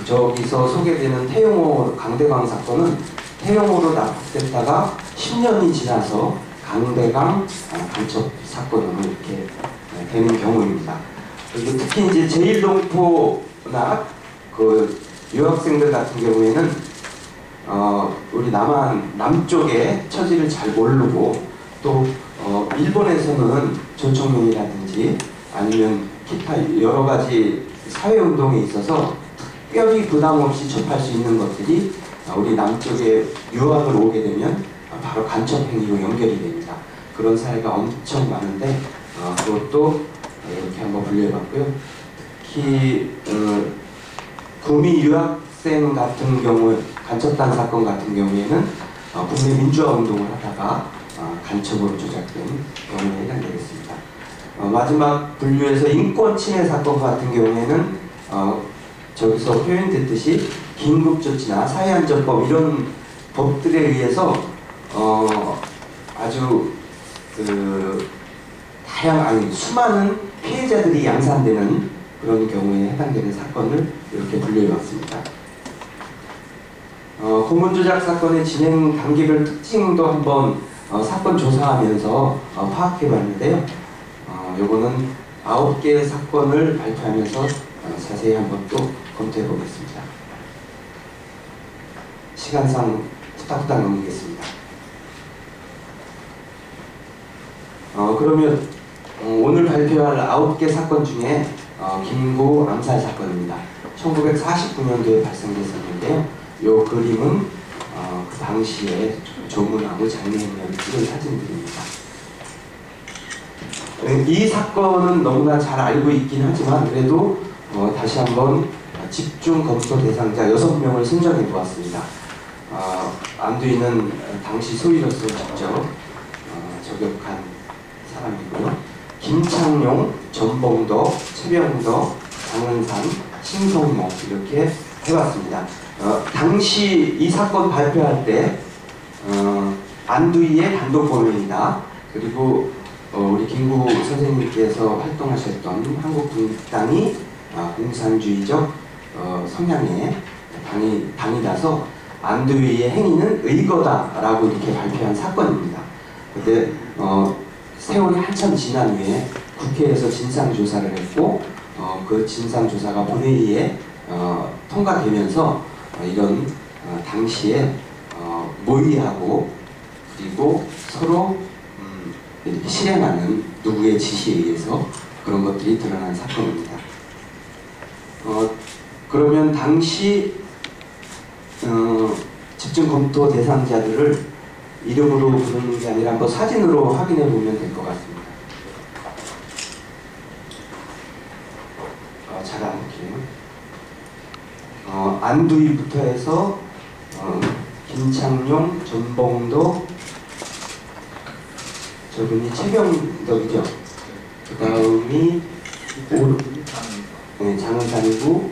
저기서 소개되는 태용호 강대강 사건은 태용호로 납북됐다가 10년이 지나서 강대강 간첩 사건으로 이렇게 되는 경우입니다. 그리고 특히 이제 제1동포나 그 유학생들 같은 경우에는 우리 남쪽의 처지를 잘 모르고 또 일본에서는 조총련이라든지 아니면 기타 여러 가지 사회운동에 있어서 특별히 부담 없이 접할 수 있는 것들이 우리 남쪽에 유학을 오게 되면 바로 간첩 행위로 연결이 됩니다. 그런 사례가 엄청 많은데 그것도 이렇게 한번 분류해봤고요. 특히 구미 유학생 같은 경우 간첩단 사건 같은 경우에는 국내 민주화 운동을 하다가 간첩으로 조작된 경우에 해당되겠습니다. 마지막 분류에서 인권 침해 사건 같은 경우에는 저기서 표현됐듯이 긴급조치나 사회안전법 이런 법들에 의해서 아주 다양한 수많은 피해자들이 양산되는 그런 경우에 해당되는 사건을 이렇게 분류해봤습니다. 공문 조작 사건의 진행 단계별 특징도 한번 사건 조사하면서 파악해봤는데요. 요거는 9개의 사건을 발표하면서 자세히 한번 또 검토해보겠습니다. 시간상 후딱후딱 넘기겠습니다. 그러면 오늘 발표할 9개 사건 중에 김구 암살 사건입니다. 1949년도에 발생됐었는데요. 이 그림은 그 당시에 조문하고 장례인을 찍은 사진들입니다. 이 사건은 너무나 잘 알고 있긴 하지만 그래도 다시 한번 집중 검토 대상자 6명을 선정해 보았습니다. 안두희는 당시 소위로서 직접 저격한 사람이고요. 김창룡, 전봉도, 최병도, 장은산, 신성모 이렇게 해봤습니다. 당시 이 사건 발표할 때 안두희의 단독 범행이다. 그리고 우리 김구 선생님께서 활동하셨던 한국국민당이 공산주의적 성향의 당이라서 안두희의 행위는 의거다라고 이렇게 발표한 사건입니다. 근데 세월이 한참 지난 후에 국회에서 진상조사를 했고 그 진상조사가 본회의에 통과되면서 이런 당시에 모의하고 그리고 서로 이렇게 실행하는 누구의 지시에 의해서 그런 것들이 드러난 사건입니다. 그러면 당시 집중 검토 대상자들을 이름으로 부르는 게 아니라 한번 사진으로 확인해 보면 될 것 같습니다. 잘 안 볼게요. 안두희부터 해서 김창룡, 전봉도, 저분이 최병덕이죠. 그 다음이 장은산이고,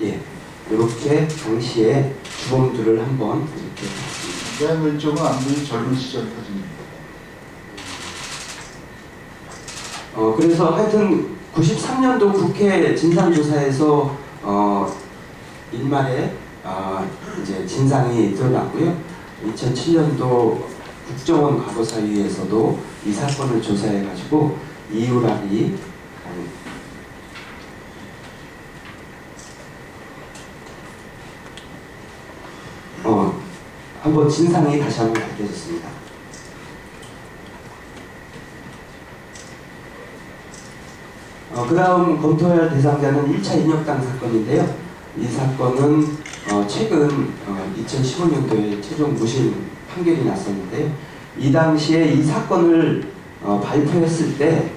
예, 이렇게 당시에 주범들을 한번 이렇게. 맨 왼쪽은 안두희 젊은 시절 사진입니다. 그래서 하여튼 93년도 국회 진상조사에서 일말에 이제 진상이 드러났고요. 2007년도 국정원 과거사위에서도 이 사건을 조사해가지고 이유락이 한번 진상이 다시 한번 밝혀졌습니다. 그 다음 검토할 대상자는 1차 인혁당 사건인데요. 이 사건은 최근 2015년도에 최종 무실 판결이 났었는데요. 이 당시에 이 사건을 발표했을 때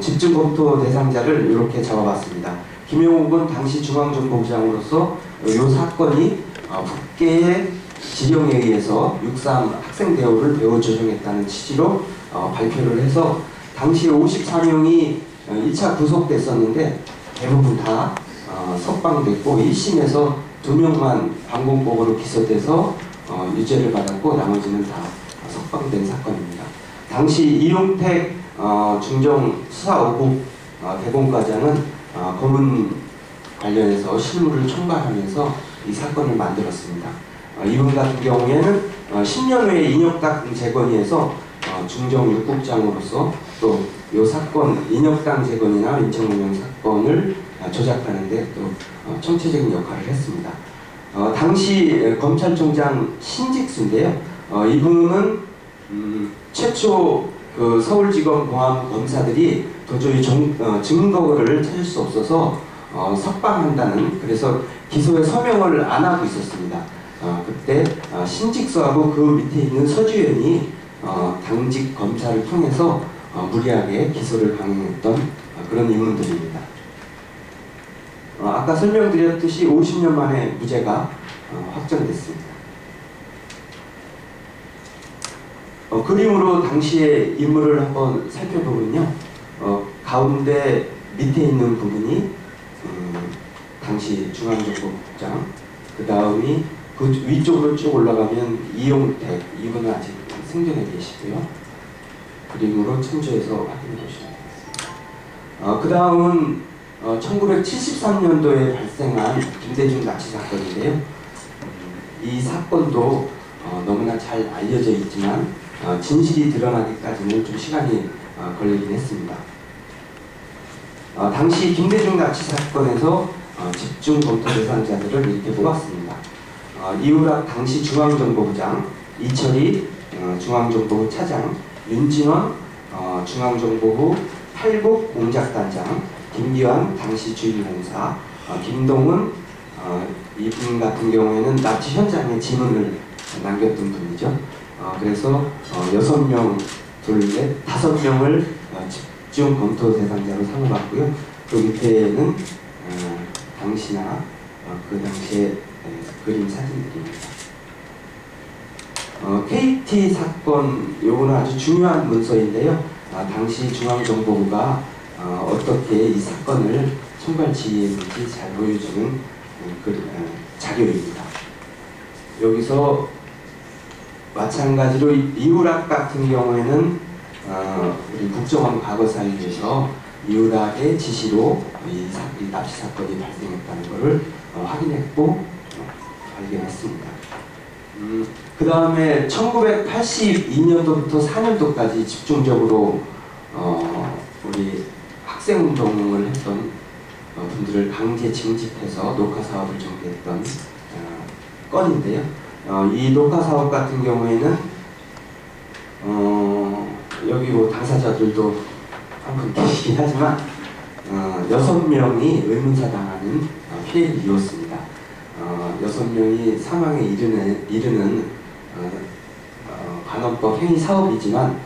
집중 검토 대상자를 이렇게 적어봤습니다. 김용욱은 당시 중앙정보부장으로서 이 사건이 북계의 지령에 의해서 6.3 학생 대우를 배후 조정했다는 취지로 발표를 해서 당시 54명이 1차 구속됐었는데 대부분 다 석방됐고 1심에서 2명만 방공복으로 기소돼서 유죄를 받았고 나머지는 다 석방된 사건입니다. 당시 이용택 중정수사오국 대공과장은 검은 관련해서 실무를 총괄하면서 이 사건을 만들었습니다. 이분 같은 경우에는 10년 후에 인혁당 재건위에서 중정 육국장으로서 또 이 사건 인혁당 재건이나 인천공영 사건을 조작하는데 또 총체적인 역할을 했습니다. 당시 검찰총장 신직수인데요. 이분은 최초 그 서울지검 공안 검사들이 도저히 증거를 찾을 수 없어서 석방한다는, 그래서 기소에 서명을 안 하고 있었습니다. 그때 신직수하고 그 밑에 있는 서주현이 당직 검사를 통해서 무리하게 기소를 강행했던 그런 인물들입니다. 아까 설명드렸듯이 50년 만에 무죄가 확정됐습니다. 그림으로 당시의 인물을 한번 살펴보면요. 가운데 밑에 있는 부분이 당시 중앙정보국장, 그 다음이 그 위쪽으로 쭉 올라가면 이용택, 이분은 아직 생존해 계시고요. 그림으로 참조해서 확인해 보시면 되겠습니다. 그 다음은 1973년도에 발생한 김대중 납치 사건인데요. 이 사건도 너무나 잘 알려져 있지만 진실이 드러나기까지는 좀 시간이 걸리긴 했습니다. 당시 김대중 납치 사건에서 집중 검토 대상자들을 이렇게 뽑았습니다. 이우락 당시 중앙정보부장, 이철희 중앙정보부 차장, 윤진원 중앙정보부 팔국 공작단장, 김기환 당시 주임공사, 김동훈 이분 같은 경우에는 납치 현장에 지문을 남겼던 분이죠. 그래서 6명, 둘, 넷, 5명을 집중 검토 대상자로 삼아봤고요. 그 밑에는 당시나 그 당시의 그림 사진들입니다. KT 사건, 요거는 아주 중요한 문서인데요. 당시 중앙정보부가 어떻게 이 사건을 총괄지휘했는지 잘 보여주는 자료입니다. 여기서 마찬가지로 이우락 같은 경우에는 우리 국정원 과거사위에서 이우락의 지시로 이 납치 사건이 발생했다는 것을 확인했고 발견했습니다. 그 다음에 1982년도부터 4년도까지 집중적으로 우리 학생운동을 했던 분들을 강제 징집해서 녹화사업을 전개했던 건인데요. 이 녹화사업 같은 경우에는 여기 뭐 당사자들도 한 분 계시긴 하지만 6명이 의문사당하는 피해를 입었습니다. 6명이 사망에 이르는 관원법 행위 사업이지만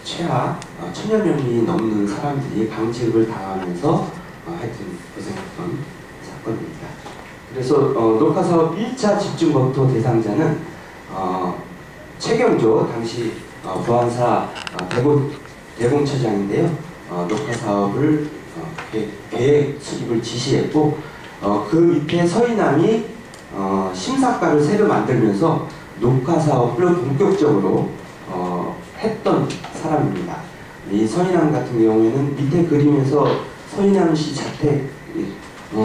최하 1000여 명이 넘는 사람들이 강직을 당하면서 하여튼 고생했던 사건입니다. 그래서 녹화사업 1차 집중검토 대상자는 최경조 당시 보안사 대공처장인데요. 녹화사업을 계획 수립을 지시했고 그 밑에 서인남이 심사과를 새로 만들면서 녹화사업을 본격적으로 했던 사람입니다. 이 서인남 같은 경우에는 밑에 그림에서 서인남 씨 자택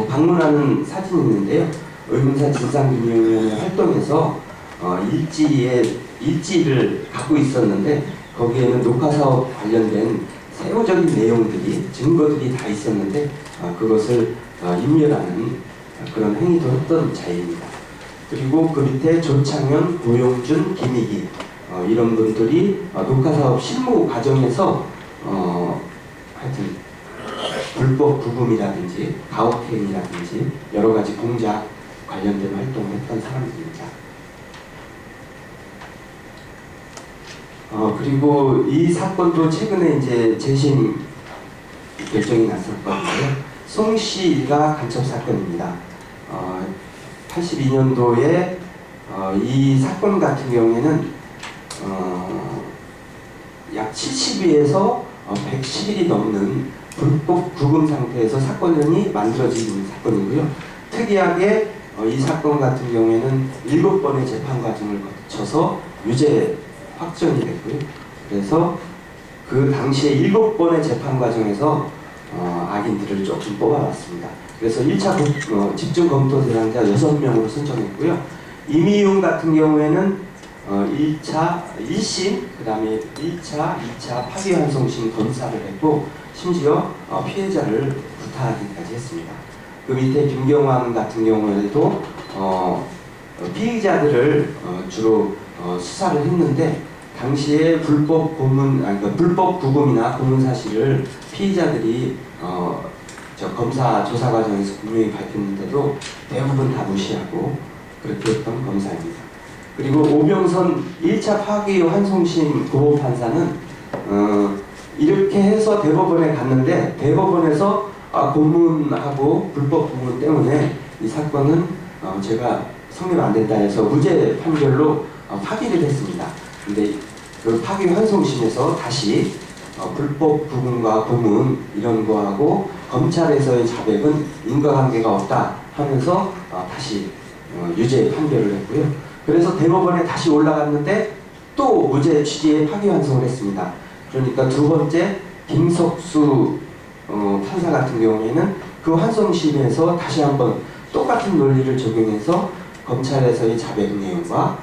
방문하는 사진이 있는데요. 의문사 진상규명위원회 활동에서 일지를 갖고 있었는데 거기에는 녹화사업 관련된 세부적인 내용들이 증거들이 다 있었는데 그것을 인멸하는 그런 행위도 했던 자입니다. 그리고 그 밑에 조창현, 고용준, 김희기 이런 분들이 녹화사업 실무 과정에서 하여튼 불법 부금이라든지 가혹행위라든지 여러 가지 공작 관련된 활동을 했던 사람들입니다. 그리고 이 사건도 최근에 이제 재심 결정이 났었거든요. 송 씨가 간첩 사건입니다. 82년도에 이 사건 같은 경우에는 약 70일에서 110일이 넘는 불법 구금 상태에서 사건이 만들어진 사건이고요. 특이하게 이 사건 같은 경우에는 7번의 재판 과정을 거쳐서 유죄 확정이 됐고요. 그래서 그 당시에 7번의 재판 과정에서 악인들을 조금 뽑아봤습니다. 그래서 1차 집중 검토 대상자 6명으로 선정했고요. 이미용 같은 경우에는 1차 1심, 그 다음에 1차, 2차 파기환송심 검사를 했고 심지어 피해자를 구타하기까지 했습니다. 그 밑에 김경환 같은 경우에도 피의자들을 주로 수사를 했는데 당시에 불법 구금이나 고문 사실을 피의자들이 검사 조사 과정에서 분명히 밝혔는데도 대부분 다 무시하고 그렇게 했던 검사입니다. 그리고 오병선 1차 파기 환송심 고범판사는 이렇게 해서 대법원에 갔는데 대법원에서 고문하고 불법 구금 때문에 이 사건은 제가 성립 안 된다 해서 무죄 판결로 파기를 했습니다. 근데 그 파기 환송심에서 다시 불법 구금과 고문 이런 거하고 검찰에서의 자백은 인과관계가 없다 하면서 다시 유죄 판결을 했고요. 그래서 대법원에 다시 올라갔는데 또 무죄 취지의 파기환송을 했습니다. 그러니까 두 번째 김석수 판사 같은 경우에는 그 환송심에서 다시 한번 똑같은 논리를 적용해서 검찰에서의 자백 내용과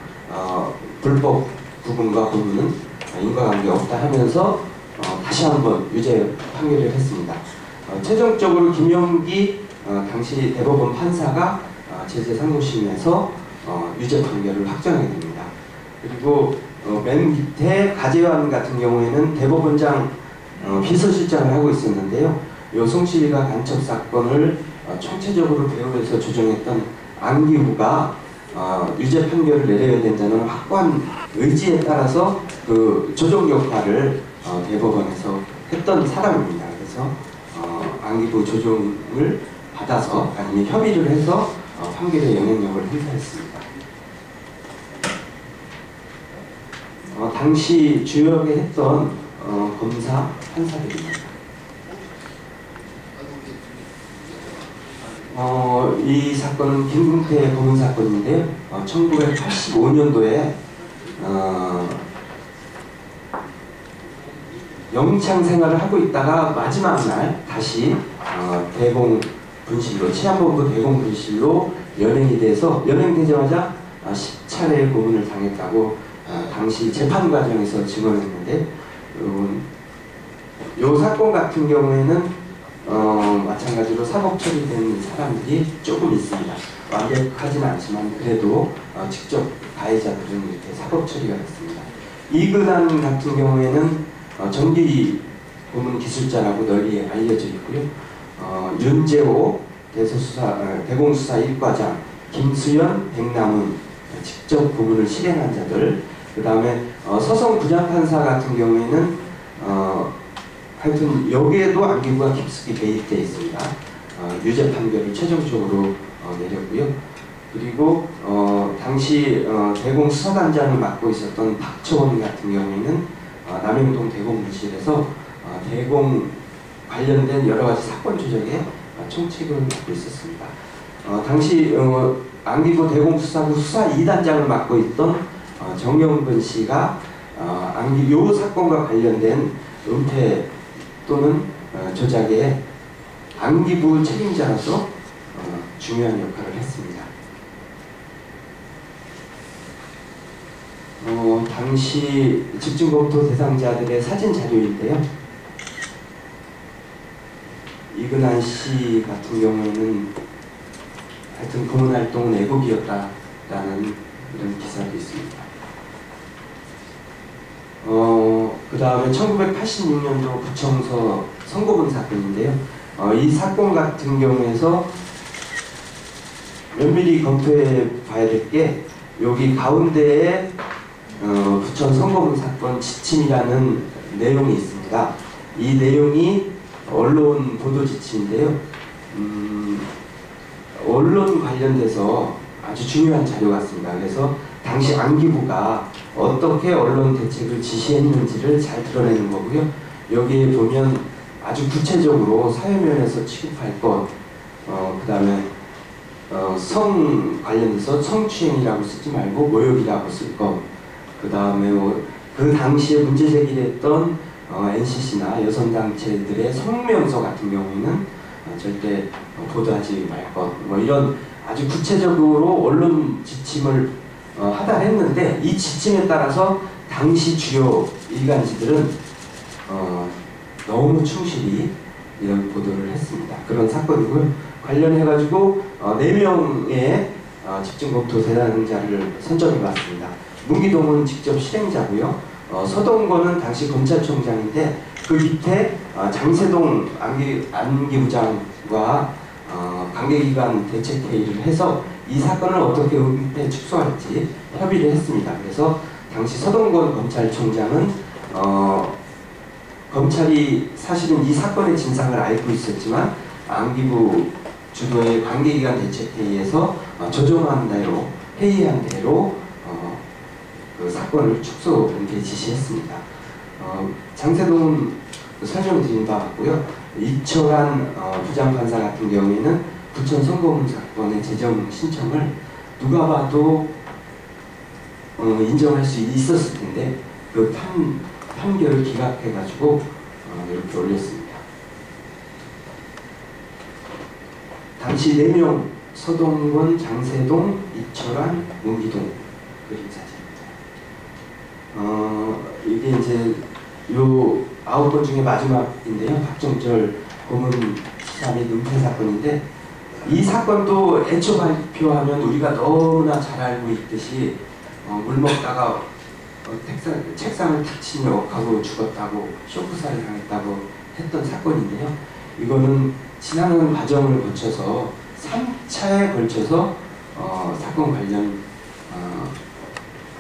불법 부분과 고문은 인과관계 없다 하면서 다시 한번 유죄 판결을 했습니다. 최종적으로 김용기 당시 대법원 판사가 제재 상고심에서 유죄 판결을 확정하게 됩니다. 그리고 맨 밑에 가재환 같은 경우에는 대법원장 비서실장을 하고 있었는데요. 요 송치가 간첩 사건을 총체적으로 배후에서 조정했던 안기부가 유죄 판결을 내려야 된다는 확고한 의지에 따라서 그 조정 역할을 대법원에서 했던 사람입니다. 그래서 안기부 조정을 받아서 아니면 협의를 해서 판결의 영향력을 행사했습니다. 당시 주역에 했던 검사, 판사들입니다. 이 사건은 김금태 고문 사건인데요. 1985년도에 영창 생활을 하고 있다가 마지막 날 다시 대공 분실로, 치안본부 대공 분실로 연행이 돼서 연행되자마자 10차례의 고문을 당했다고 당시 재판 과정에서 증언했는데, 이 사건 같은 경우에는 마찬가지로 사법 처리된 사람들이 조금 있습니다. 완벽하진 않지만 그래도 직접 가해자들은 이렇게 사법 처리가 됐습니다. 이근한 같은 경우에는 전기 고문 기술자라고 널리 알려져 있고요. 윤재호 대공수사 1과장, 김수연, 백남은 직접 고문을 실행한 자들, 그 다음에 서성 부장판사 같은 경우에는 하여튼 여기에도 안기부가 깊숙이 개입되어 있습니다. 유죄 판결을 최종적으로 내렸고요. 그리고 당시 대공수사단장을 맡고 있었던 박초원 같은 경우에는 남영동 대공분실에서 대공 관련된 여러 가지 사건 조작에 총책을 맡고 있었습니다. 당시 안기부 대공수사부 수사 2단장을 맡고 있던 정영근 씨가 요 사건과 관련된 은폐 또는 조작에 안기부 책임자로서 중요한 역할을 했습니다. 당시 집중검토 대상자들의 사진 자료인데요. 이근한 씨 같은 경우에는 하여튼 고문활동은 애국이었다라는 이런 기사도 있습니다. 그 다음에 1986년도 부청서 선고문 사건인데요. 이 사건 같은 경우에서 면밀히 검토해 봐야 될 게 여기 가운데에 부천 선고문 사건 지침이라는 내용이 있습니다. 이 내용이 언론 보도 지침인데요. 언론 관련돼서 아주 중요한 자료 같습니다. 그래서 당시 안기부가 어떻게 언론 대책을 지시했는지를 잘 드러내는 거고요. 여기에 보면 아주 구체적으로 사회면에서 취급할 것, 그 다음에 성 관련해서 성추행이라고 쓰지 말고 모욕이라고 쓸 것, 그 다음에 그 당시에 문제 제기했던 NCC나 여성단체들의 성명서 같은 경우에는 절대 보도하지 말 것, 이런 아주 구체적으로 언론 지침을 하달했는데, 이 지침에 따라서 당시 주요 일간지들은 너무 충실히 이런 보도를 했습니다. 그런 사건이고요. 관련해가지고 4명의 집중검토 대상자를 선정해봤습니다. 문기동은 직접 실행자고요. 서동건은 당시 검찰총장인데 그 밑에 장세동 안기부장과 관계기관 대책회의를 해서 이 사건을 어떻게 은폐 축소할지 협의를 했습니다. 그래서 당시 서동건 검찰총장은 검찰이 사실은 이 사건의 진상을 알고 있었지만 안기부 주도의 관계기관 대책회의에서 조정한 대로, 회의한 대로 그 사건을 축소 은폐 지시했습니다. 장세동은 설명드린 바 같고요. 이철한 부장판사 같은 경우에는 부천 선고문 사건의 재정 신청을 누가 봐도 인정할 수 있었을 텐데 그 판결을 기각해가지고 이렇게 올렸습니다. 당시 4명 서동건, 장세동, 이철환, 문기동 그림 사진입니다. 이게 이제 요 9건 중에 마지막인데요. 박종철 고문 치사 및 은폐 사건인데 이 사건도 애초 발표하면 우리가 너무나 잘 알고 있듯이 물 먹다가 책상을 탁 치며 가고 죽었다고 쇼크살을 당했다고 했던 사건인데요. 이거는 지나는 과정을 거쳐서 3차에 걸쳐서 사건 관련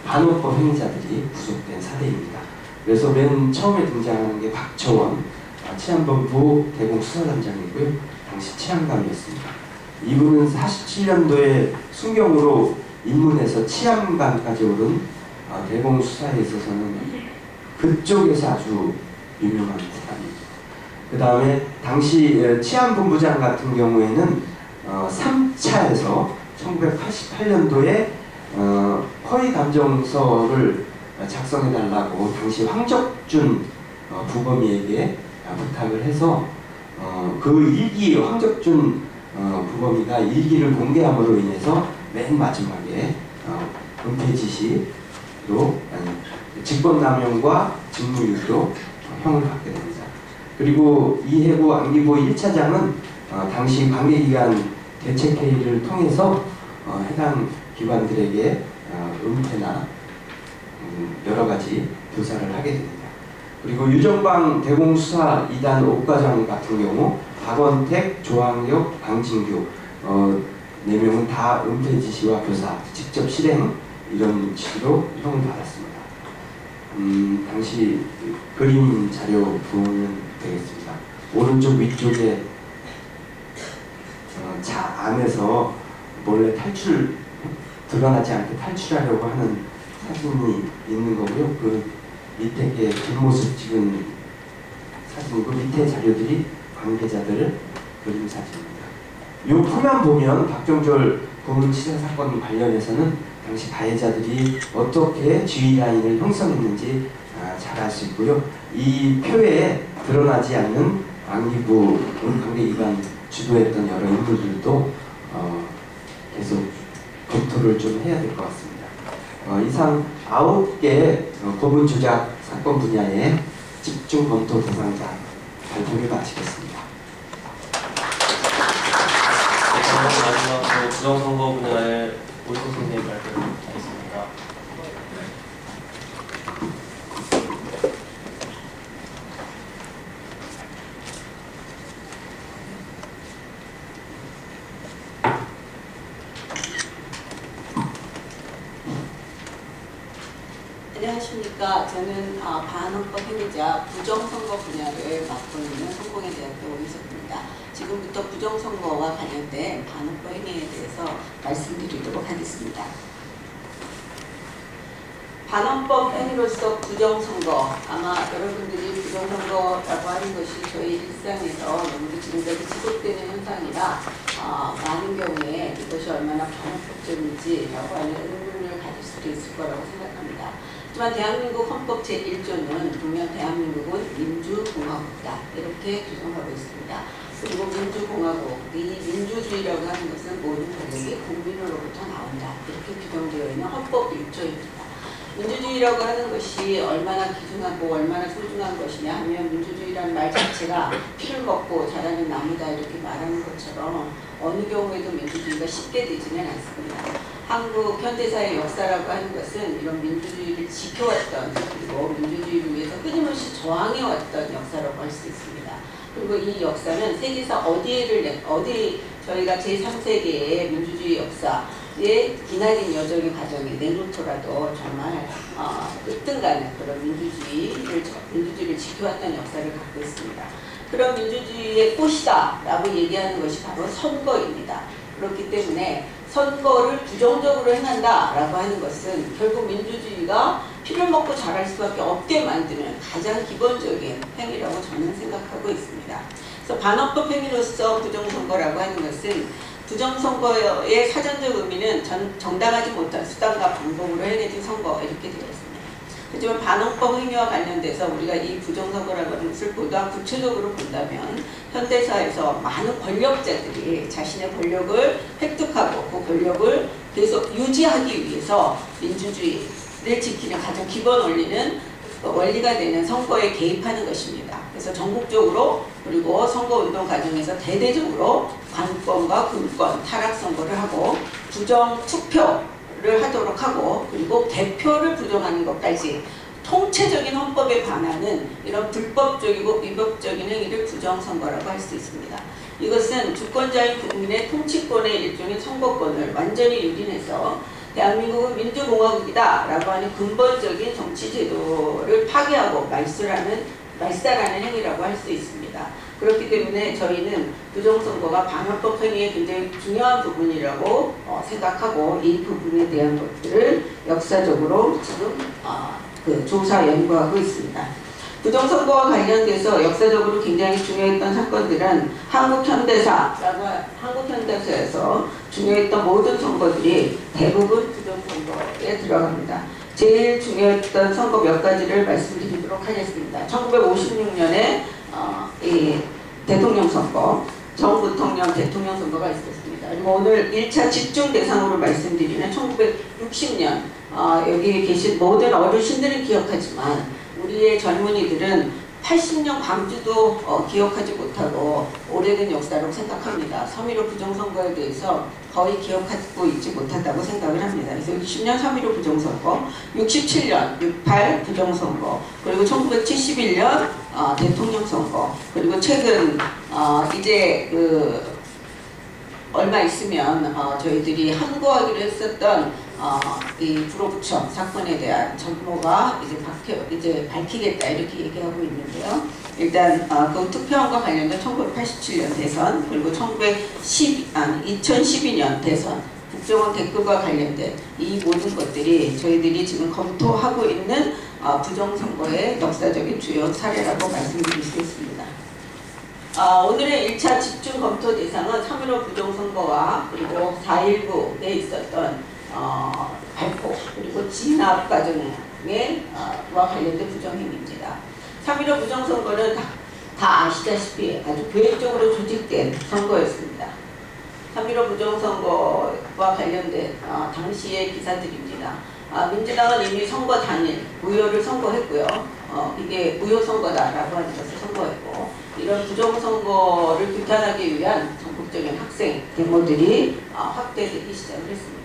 반호법 행위자들이 구속된 사례입니다. 그래서 맨 처음에 등장하는 게 박정원 치안본부 대공수사단장이고요. 당시 치안감이었습니다. 이분은 47년도에 순경으로 입문해서 치안감까지 오른 대공수사에 있어서는 그쪽에서 아주 유명한 사람입니다. 그 다음에 당시 치안본부장 같은 경우에는 3차에서 1988년도에 허위 감정서를 작성해달라고 당시 황적준 부검이에게 부탁을 해서 그 일기 황적준 부검이가 일기를 공개함으로 인해서 맨 마지막에 은폐 지시로 직권남용과 직무유기로 형을 받게 됩니다. 그리고 이해고 안기부 1차장은 당시 관계기관 대책회의를 통해서 해당 기관들에게 은폐나 여러 가지 조사를 하게 됩니다. 그리고 유정방 대공수사 2단 5과장 같은 경우 박원택, 조항혁, 강진규 4명은 다 은폐 지시와 교사, 직접 실행 이런 식으로 형을 받았습니다. 당시 그림 자료 보면 되겠습니다. 오른쪽 위쪽에 차 안에서 몰래 드러나지 않게 탈출하려고 하는 사진이 있는 거고요. 그 밑에 게 뒷모습 찍은 사진이고 밑에 자료들이 관계자들을 그린 사진입니다. 요 표만 보면 박종철 고문치사 사건 관련해서는 당시 가해자들이 어떻게 지휘 라인을 형성했는지 잘 알 수 있고요. 이 표에 드러나지 않는 안기부 관계기관 주도했던 여러 인물들도 계속 검토를 좀 해야 될 것 같습니다. 이상 9개 고문 조작 사건 분야의 집중 검토 대상자 발표를 마치겠습니다. 그럼 마지막으로 부정선거 분야의 오이소 선생님 발표를 하겠습니다. 안녕하십니까. 저는 반헌법 행위자 부정선거 분야를 맡고 있는 성공회대학교 오이석입니다. 지금부터 부정선거와 관련된 반헌법 행위에 대해서 말씀드리도록 하겠습니다. 반헌법 행위로서 부정선거, 아마 여러분들이 부정선거라고 하는 것이 저희 일상에서 너무도 지금까지 지속되는 현상이라 많은 경우에 이것이 얼마나 반헌법적인지라고 하는 의문을 가질 수도 있을 거라고 생각합니다. 하지만 대한민국 헌법 제1조는 분명 대한민국은 민주공화국이다 이렇게 규정하고 있습니다. 그리고 민주공화국, 이 민주주의라고 하는 것은 모든 권력이 국민으로부터 나온다 이렇게 규정되어 있는 헌법 1조입니다. 민주주의라고 하는 것이 얼마나 귀중하고 얼마나 소중한 것이냐 하면 민주주의라는 말 자체가 피를 먹고 자라는 나무다 이렇게 말하는 것처럼 어느 경우에도 민주주의가 쉽게 되지는 않습니다. 한국 현대사의 역사라고 하는 것은 이런 민주주의를 지켜왔던 그리고 민주주의를 위해서 끊임없이 저항해왔던 역사라고 할 수 있습니다. 그리고 이 역사는 세계에서 어디 저희가 제3세계의 민주주의 역사에 기나긴 여정의 과정에 내놓더라도 정말 으뜸가는 그런 민주주의를 지켜왔던 역사를 갖고 있습니다. 그런 민주주의의 꽃이다 라고 얘기하는 것이 바로 선거입니다. 그렇기 때문에 선거를 부정적으로 행한다 라고 하는 것은 결국 민주주의가 피를 먹고 자랄 수밖에 없게 만드는 가장 기본적인 행위라고 저는 생각하고 있습니다. 그래서 반헌법 행위로서 부정선거라고 하는 것은 부정선거의 사전적 의미는 정당하지 못한 수단과 방법으로 행해진 선거 이렇게 되어 있습니다. 하지만 반헌법 행위와 관련돼서 우리가 이 부정선거라고 하는 것을 보다 구체적으로 본다면 현대사에서 많은 권력자들이 자신의 권력을 획득하고 그 권력을 계속 유지하기 위해서 민주주의를 지키는 가장 기본 원리가 되는 선거에 개입하는 것입니다. 그래서 전국적으로 그리고 선거운동 과정에서 대대적으로 관권과 군권, 타락선거를 하고 부정투표를 하도록 하고 그리고 개표를 부정하는 것까지 통체적인 헌법에 반하는 이런 불법적이고 위법적인 행위를 부정선거라고 할 수 있습니다. 이것은 주권자인 국민의 통치권의 일종의 선거권을 완전히 유린해서 대한민국은 민주공화국이다 라고 하는 근본적인 정치제도를 파괴하고 말살하는 행위라고 할 수 있습니다. 그렇기 때문에 저희는 부정선거가 반헌법 행위의 굉장히 중요한 부분이라고 생각하고 이 부분에 대한 것들을 역사적으로 지금 조사 연구하고 있습니다. 부정선거와 관련돼서 역사적으로 굉장히 중요했던 사건들은 한국현대사에서 중요했던 모든 선거들이 대부분 부정선거에 들어갑니다. 제일 중요했던 선거 몇 가지를 말씀드리도록 하겠습니다. 1956년에 이 대통령 선거, 정부통령 대통령 선거가 있었습니다. 그리고 오늘 1차 집중 대상으로 말씀드리는 1960년 여기 계신 모든 어르신들은 기억하지만 우리의 젊은이들은 80년 광주도 기억하지 못하고 오래된 역사로 생각합니다. 3.15 부정선거에 대해서 거의 기억하고 있지 못한다고 생각을 합니다. 그래서 60년 3.15 부정선거, 67년 6.8 부정선거, 그리고 1971년 대통령 선거, 그리고 최근 이제 얼마 있으면 저희들이 항고하기로 했었던 이 불호부처 사건에 대한 전모가 이제 밝히겠다 이렇게 얘기하고 있는데요. 일단 그 투표함과 관련된 1987년 대선 그리고 2012년 대선 국정원 댓글과 관련된 이 모든 것들이 저희들이 지금 검토하고 있는 부정선거의 역사적인 주요 사례라고 말씀드릴 수 있습니다. 오늘의 1차 집중 검토 대상은 3.15 부정선거와 그리고 4.19에 있었던 발포 그리고 진압 과정과 관련된 부정행위입니다. 3.15 부정선거는 다 아시다시피 아주 계획적으로 조직된 선거였습니다. 3.15 부정선거와 관련된 당시의 기사들입니다. 민주당은 이미 선거 당일 무효를 선고했고요. 이게 무효 선거다라고 하는 것을 선고했고 이런 부정선거를 규탄하기 위한 전국적인 학생 데모들이 확대되기 시작을 했습니다.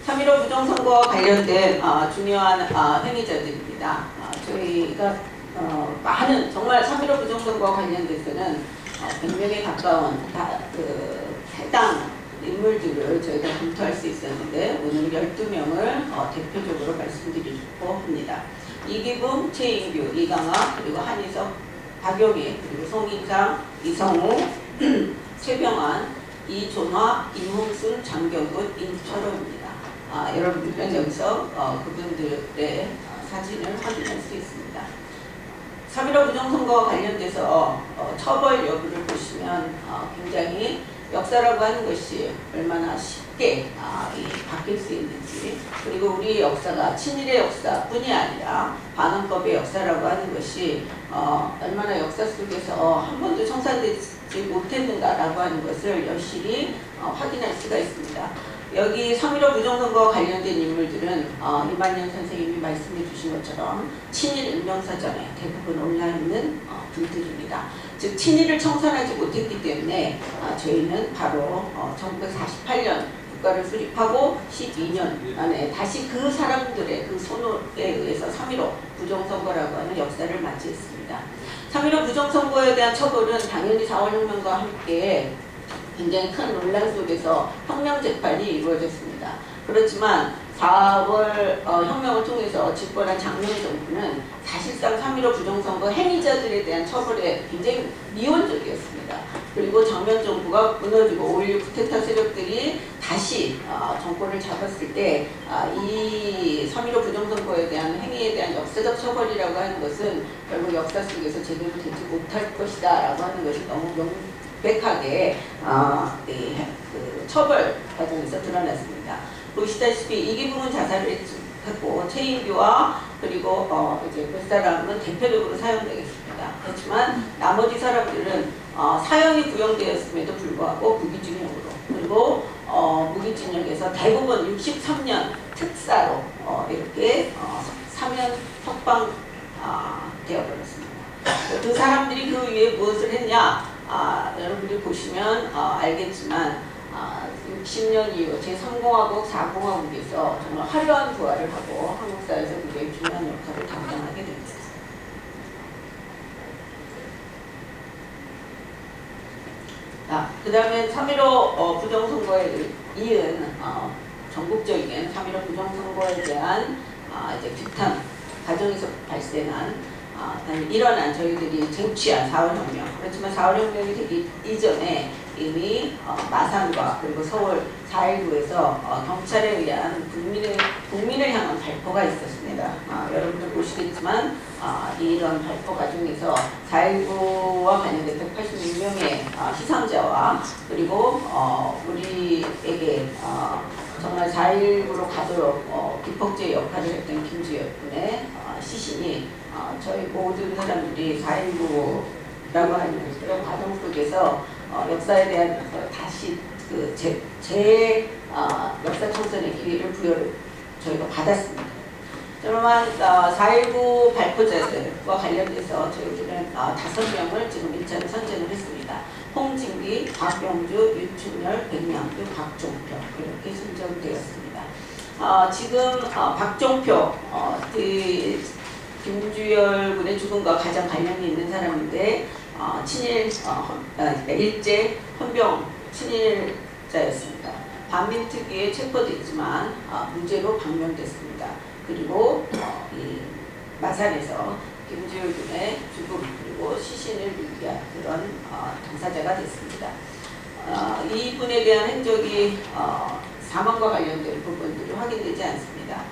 3.15 부정선거와 관련된 중요한 행위자들입니다. 저희가 많은 정말 3.15 부정선거와 관련돼서는 100명에 가까운 해당 인물들을 저희가 검토할 수 있었는데 오늘 12명을 대표적으로 말씀드리려고 합니다. 이기붕, 최인규, 이강하, 그리고 한희석, 박용희, 그리고 송인상, 이성우, 최병환, 이존화, 임홍순, 장경근, 임철호입니다. 여러분들은 여기서 그분들의 사진을 확인할 수 있습니다. 3.15 부정선거와 관련돼서 처벌 여부를 보시면 굉장히 역사라고 하는 것이 얼마나 쉽게 바뀔 수 있는지 그리고 우리 역사가 친일의 역사뿐이 아니라 반헌법의 역사라고 하는 것이 얼마나 역사 속에서 한 번도 청산되지 못했는가라고 하는 것을 여실히 확인할 수가 있습니다. 여기 3.15 부정선거와 관련된 인물들은 이만년 선생님이 말씀해 주신 것처럼 친일 인명사전에 대부분 올라있는 분들입니다. 즉 친일을 청산하지 못했기 때문에 저희는 바로 1948년 국가를 수립하고 12년 만에 다시 그 사람들의 그 선호에 의해서 3.15 부정선거라고 하는 역사를 맞이했습니다. 3.15 부정선거에 대한 처벌은 당연히 4월 혁명과 함께 굉장히 큰 논란 속에서 혁명 재판이 이루어졌습니다. 그렇지만 4월 혁명을 통해서 집권한 장명 정부는 사실상 3.15 부정선거 행위자들에 대한 처벌에 굉장히 미온적이었습니다. 그리고 장명 정부가 무너지고 5.16 쿠데타 세력들이 다시 정권을 잡았을 때 이 3.15 부정선거에 대한 행위에 대한 역사적 처벌이라고 하는 것은 결국 역사 속에서 제대로 되지 못할 것이다 라고 하는 것이 너무 명백하게 그 처벌 과정에서 드러났습니다. 보시다시피 이기붕은 자살을 했고 최인규와 그리고 이제 몇 사람은 대표적으로 사용되겠습니다. 그렇지만 나머지 사람들은 사형이 구형되었음에도 불구하고 무기징역으로, 그리고 무기징역에서 대부분 63년 특사로 이렇게 사면 석방 되어버렸습니다. 그 사람들이 그 위에 무엇을 했냐? 여러분들이 보시면 알겠지만 60년 이후 제3공화국, 4공화국에서 정말 화려한 부활을 하고 한국 사회에서 굉장히 중요한 역할을 담당하게 됩니다. 그 다음에 3.15 부정선거에 이은 전국적인 3.15 부정선거에 대한 이제 규탄 과정에서 발생한 일어난 저희들이 쟁취한 4.15혁명. 그렇지만 4.15혁명이 되기 이전에 이미 마산과 그리고 서울 4.19에서 경찰에 의한 국민을 향한 발포가 있었습니다. 여러분들 보시겠지만 이런 발포 과정에서 4.19와 관련된 186명의 희생자와 그리고 우리에게 정말 4.19로 가도록 기폭제 역할을 했던 김주엽 군의 시신이 저희 모든 사람들이 4.19라고 하는 그런 과정 속에서 역사에 대한 다시 그 역사 청산의 기회를 부여를 저희가 받았습니다. 그러면 4.19 발포자들과 관련돼서 저희들은 5명을 지금 일차로 선정을 했습니다. 홍진기, 박병주, 유춘열, 백명규, 박종표 이렇게 선정되었습니다. 지금 박종표 김주열 군의 죽음과 가장 관련이 있는 사람인데 일제 헌병 친일자였습니다. 반민특위에 체포됐지만 무죄로 방면됐습니다. 그리고 이 마산에서 김주열 군의 죽음 그리고 시신을 위한 그런 당사자가 됐습니다. 이분에 대한 행적이 사망과 관련된 부분들이 확인되지 않습니다.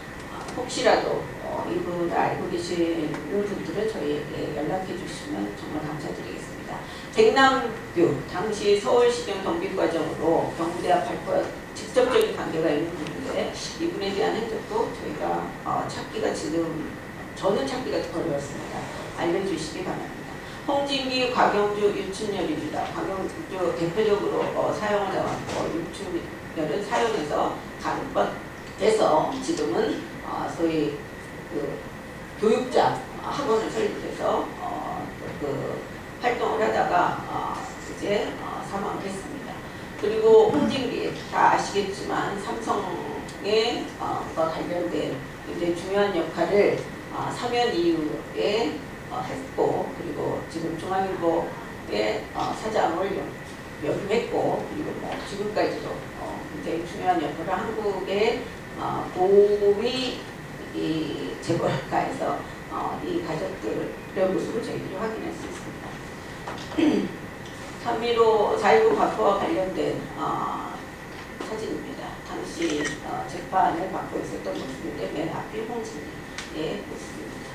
혹시라도 이분을 알고 계시는 분들은 저희에게 연락해 주시면 정말 감사드리겠습니다. 백남규, 당시 서울시경 경비과정으로 경부대학 발포와 직접적인 관계가 있는 분인데 이분에 대한 행적도 저희가 찾기가 지금 저는 찾기가 어려웠습니다. 알려주시기 바랍니다. 홍진기, 곽영주, 유춘열입니다. 곽영주 대표적으로 사용을 해왔고 유춘열은 사용해서 간법에서 지금은 소위 그 교육자 학원을 설립해서 그 활동을 하다가 이제 사망을 했습니다. 그리고 홍진기 다 아시겠지만 삼성에 관련된 굉장히 중요한 역할을 사면 이후에 했고 그리고 지금 중앙일보의 사장을 역임했고 그리고 지금까지도 굉장히 중요한 역할을 한국의 고위 이 재벌가에서 이 가족들의 모습을 저희들이 확인할 수 있습니다. 3.15 4.19 발포와 관련된 사진입니다. 당시 재판을 받고 있었던 모습인데 맨 앞이 홍진기의 모습입니다.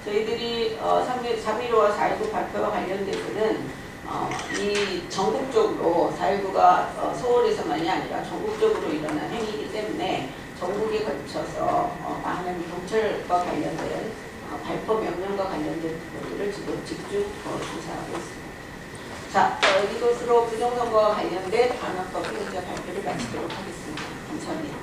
저희들이 3.15와 4.19 발표와 관련돼서는 이 전국적으로 4.19가 서울에서만이 아니라 전국적으로 일어난 행위이기 때문에 전국에 걸쳐서 많은 경찰과 관련된 발포 명령과 관련된 부분들을 지금 집중 조사하고 있습니다. 자, 이것으로 부정선거와 관련된 관할법 행위자 발표를 마치도록 하겠습니다. 감사합니다.